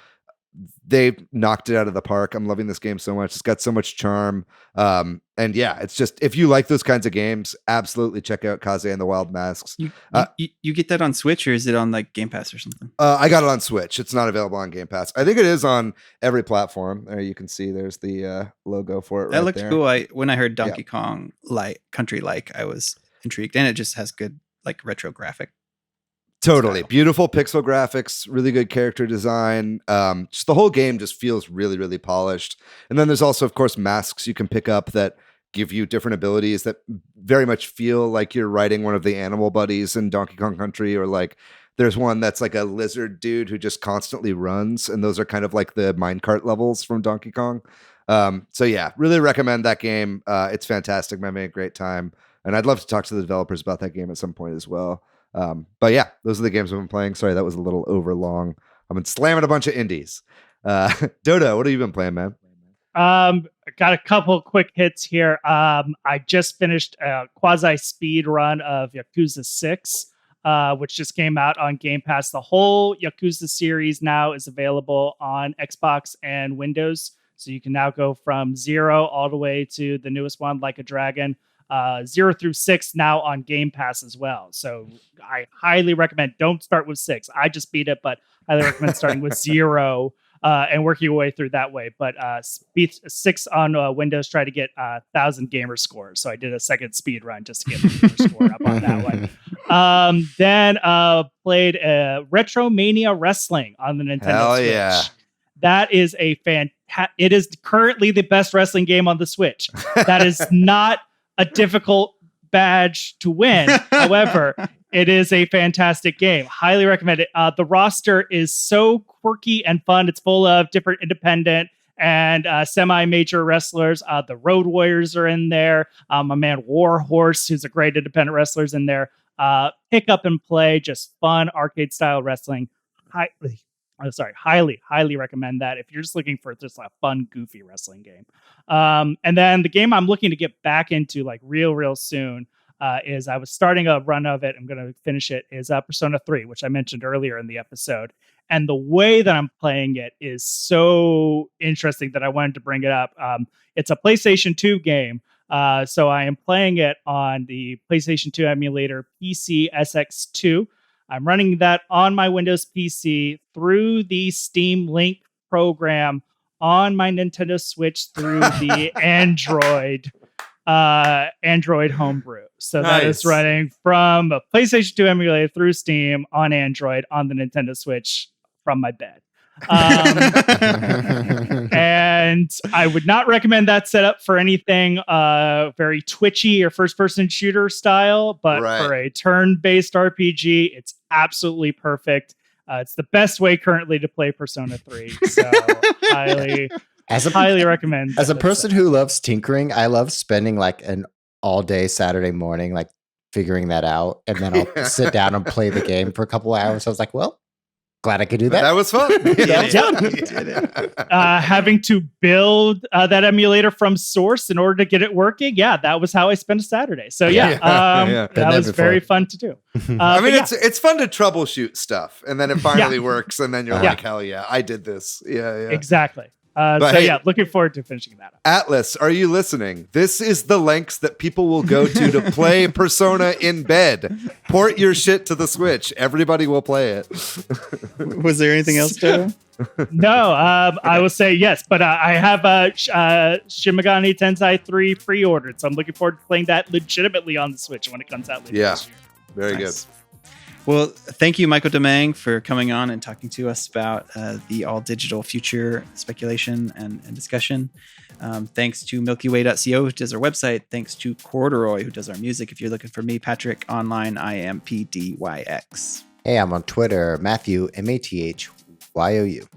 S3: they knocked it out of the park. I'm loving this game so much. It's got so much charm. And yeah, it's just, if you like those kinds of games, absolutely check out Kaze and the Wild Masks.
S1: You get that on Switch, or is it on like Game Pass or something?
S3: I got it on Switch. It's not available on Game Pass. I think it is on every platform. There you can see there's the logo for it.
S1: That looked
S3: there.
S1: cool. When I heard Donkey Kong Country, I was intrigued, and it just has good like retro graphic
S3: Totally. Beautiful pixel graphics, really good character design. Just the whole game just feels really, really polished. And then there's also, of course, masks you can pick up that give you different abilities that very much feel like you're riding one of the animal buddies in Donkey Kong Country, or like there's one that's like a lizard dude who just constantly runs, and those are kind of like the minecart levels from Donkey Kong. So yeah, really recommend that game. It's fantastic. I'm having a great time, and I'd love to talk to the developers about that game at some point as well. But yeah, those are the games I've been playing. Sorry, that was a little overlong. I've been slamming a bunch of indies. Dodo, what have you been playing, man?
S4: I got a couple quick hits here. I just finished a quasi speed run of Yakuza 6, which just came out on Game Pass. The whole Yakuza series now is available on Xbox and Windows. So you can now go from 0 all the way to the newest one, Like a Dragon. 0 through 6 now on Game Pass as well. So I highly recommend, don't start with 6. I just beat it, but highly recommend starting with 0 and working your way through that way. But beat 6 on Windows, try to get 1,000 gamer scores. So I did a second speed run just to get the gamer score up on that one. Then played Retromania Wrestling on the Nintendo Switch.
S3: Yeah.
S4: That is it is currently the best wrestling game on the Switch. That is not a difficult badge to win. However, it is a fantastic game. Highly recommend it. The roster is so quirky and fun. It's full of different independent and semi-major wrestlers. The Road Warriors are in there. My man Warhorse, who's a great independent wrestler, is in there. Pick up and play, just fun arcade style wrestling. Highly recommend that if you're just looking for just a fun, goofy wrestling game. And then the game I'm looking to get back into like real soon is I was starting a run of it. I'm going to finish it is Persona 3, which I mentioned earlier in the episode. And the way that I'm playing it is so interesting that I wanted to bring it up. It's a PlayStation 2 game. So I am playing it on the PlayStation 2 emulator PC SX2. I'm running that on my Windows PC through the Steam Link program on my Nintendo Switch through the Android homebrew. So
S3: nice.
S4: That is running from a PlayStation 2 emulator through Steam on Android on the Nintendo Switch from my bed. And I would not recommend that setup for anything very twitchy or first-person shooter style, but for a turn-based RPG, it's absolutely perfect. It's the best way currently to play Persona 3, so highly recommend.
S2: As a person who loves tinkering, I love spending like an all-day Saturday morning like figuring that out, and then I'll sit down and play the game for a couple of hours. I was like, well, glad I could do that.
S3: That was fun.
S4: Having to build that emulator from source in order to get it working. Yeah, that was how I spent a Saturday. So that was very fun to do.
S3: I mean, it's fun to troubleshoot stuff, and then it finally works, and then you're like, hell yeah, I did this. Yeah.
S4: Exactly. Looking forward to finishing that up.
S3: Atlas, are you listening? This is the lengths that people will go to play Persona in bed. Port your shit to the Switch. Everybody will play it.
S1: Was there anything else, Joe?
S4: No, I will say yes, but I have Shin Megami Tensei 3 pre-ordered, so I'm looking forward to playing that legitimately on the Switch when it comes out later this year.
S3: Very good.
S1: Well, thank you, Michael Domangue, for coming on and talking to us about the all-digital future speculation and discussion. Thanks to MilkyWay.co, who does our website. Thanks to Corduroy, who does our music. If you're looking for me, Patrick, online, I am PDYX.
S2: Hey, I'm on Twitter, Matthew, MATHYOU.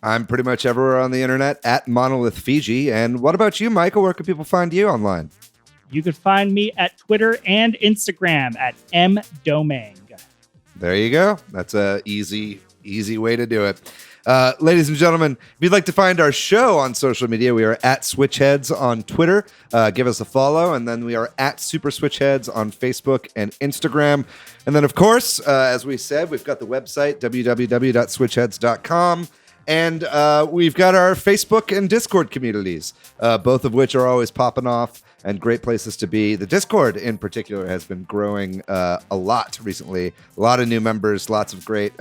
S3: I'm pretty much everywhere on the internet, at Monolith Fiji. And what about you, Michael? Where can people find you online?
S4: You can find me at Twitter and Instagram at mdomangue.
S3: There you go. That's a easy way to do it. Ladies and gentlemen, if you'd like to find our show on social media, we are at Switch Headz on Twitter. Give us a follow. And then we are at Super Switch Headz on Facebook and Instagram. And then, of course, as we said, we've got the website, www.switchheadz.com. And we've got our Facebook and Discord communities, both of which are always popping off and great places to be. The Discord, in particular, has been growing a lot recently. A lot of new members, lots of great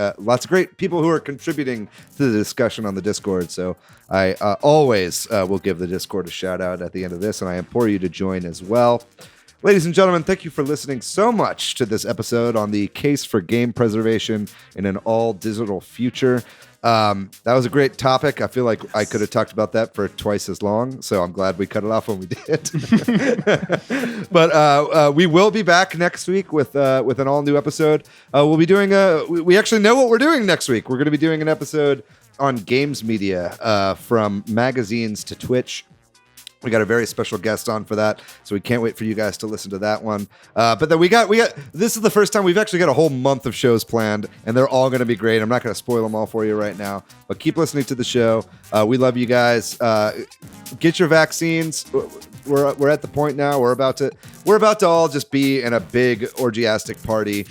S3: people who are contributing to the discussion on the Discord. So I always will give the Discord a shout out at the end of this, and I implore you to join as well. Ladies and gentlemen, thank you for listening so much to this episode on the case for game preservation in an all-digital future. That was a great topic. I feel like I could have talked about that for twice as long, so I'm glad we cut it off when we did. But we will be back next week with an all-new episode. We'll be doing we actually know what we're doing next week. We're going to be doing an episode on games media, from magazines to Twitch. We got a very special guest on for that, so we can't wait for you guys to listen to that one. But then we got this is the first time we've actually got a whole month of shows planned, and they're all going to be great. I'm not going to spoil them all for you right now, but keep listening to the show. We love you guys. Get your vaccines. We're at the point now. We're about to all just be in a big orgiastic party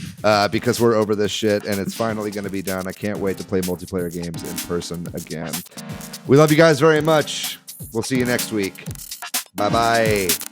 S3: because we're over this shit, and it's finally going to be done. I can't wait to play multiplayer games in person again. We love you guys very much. We'll see you next week. Bye-bye.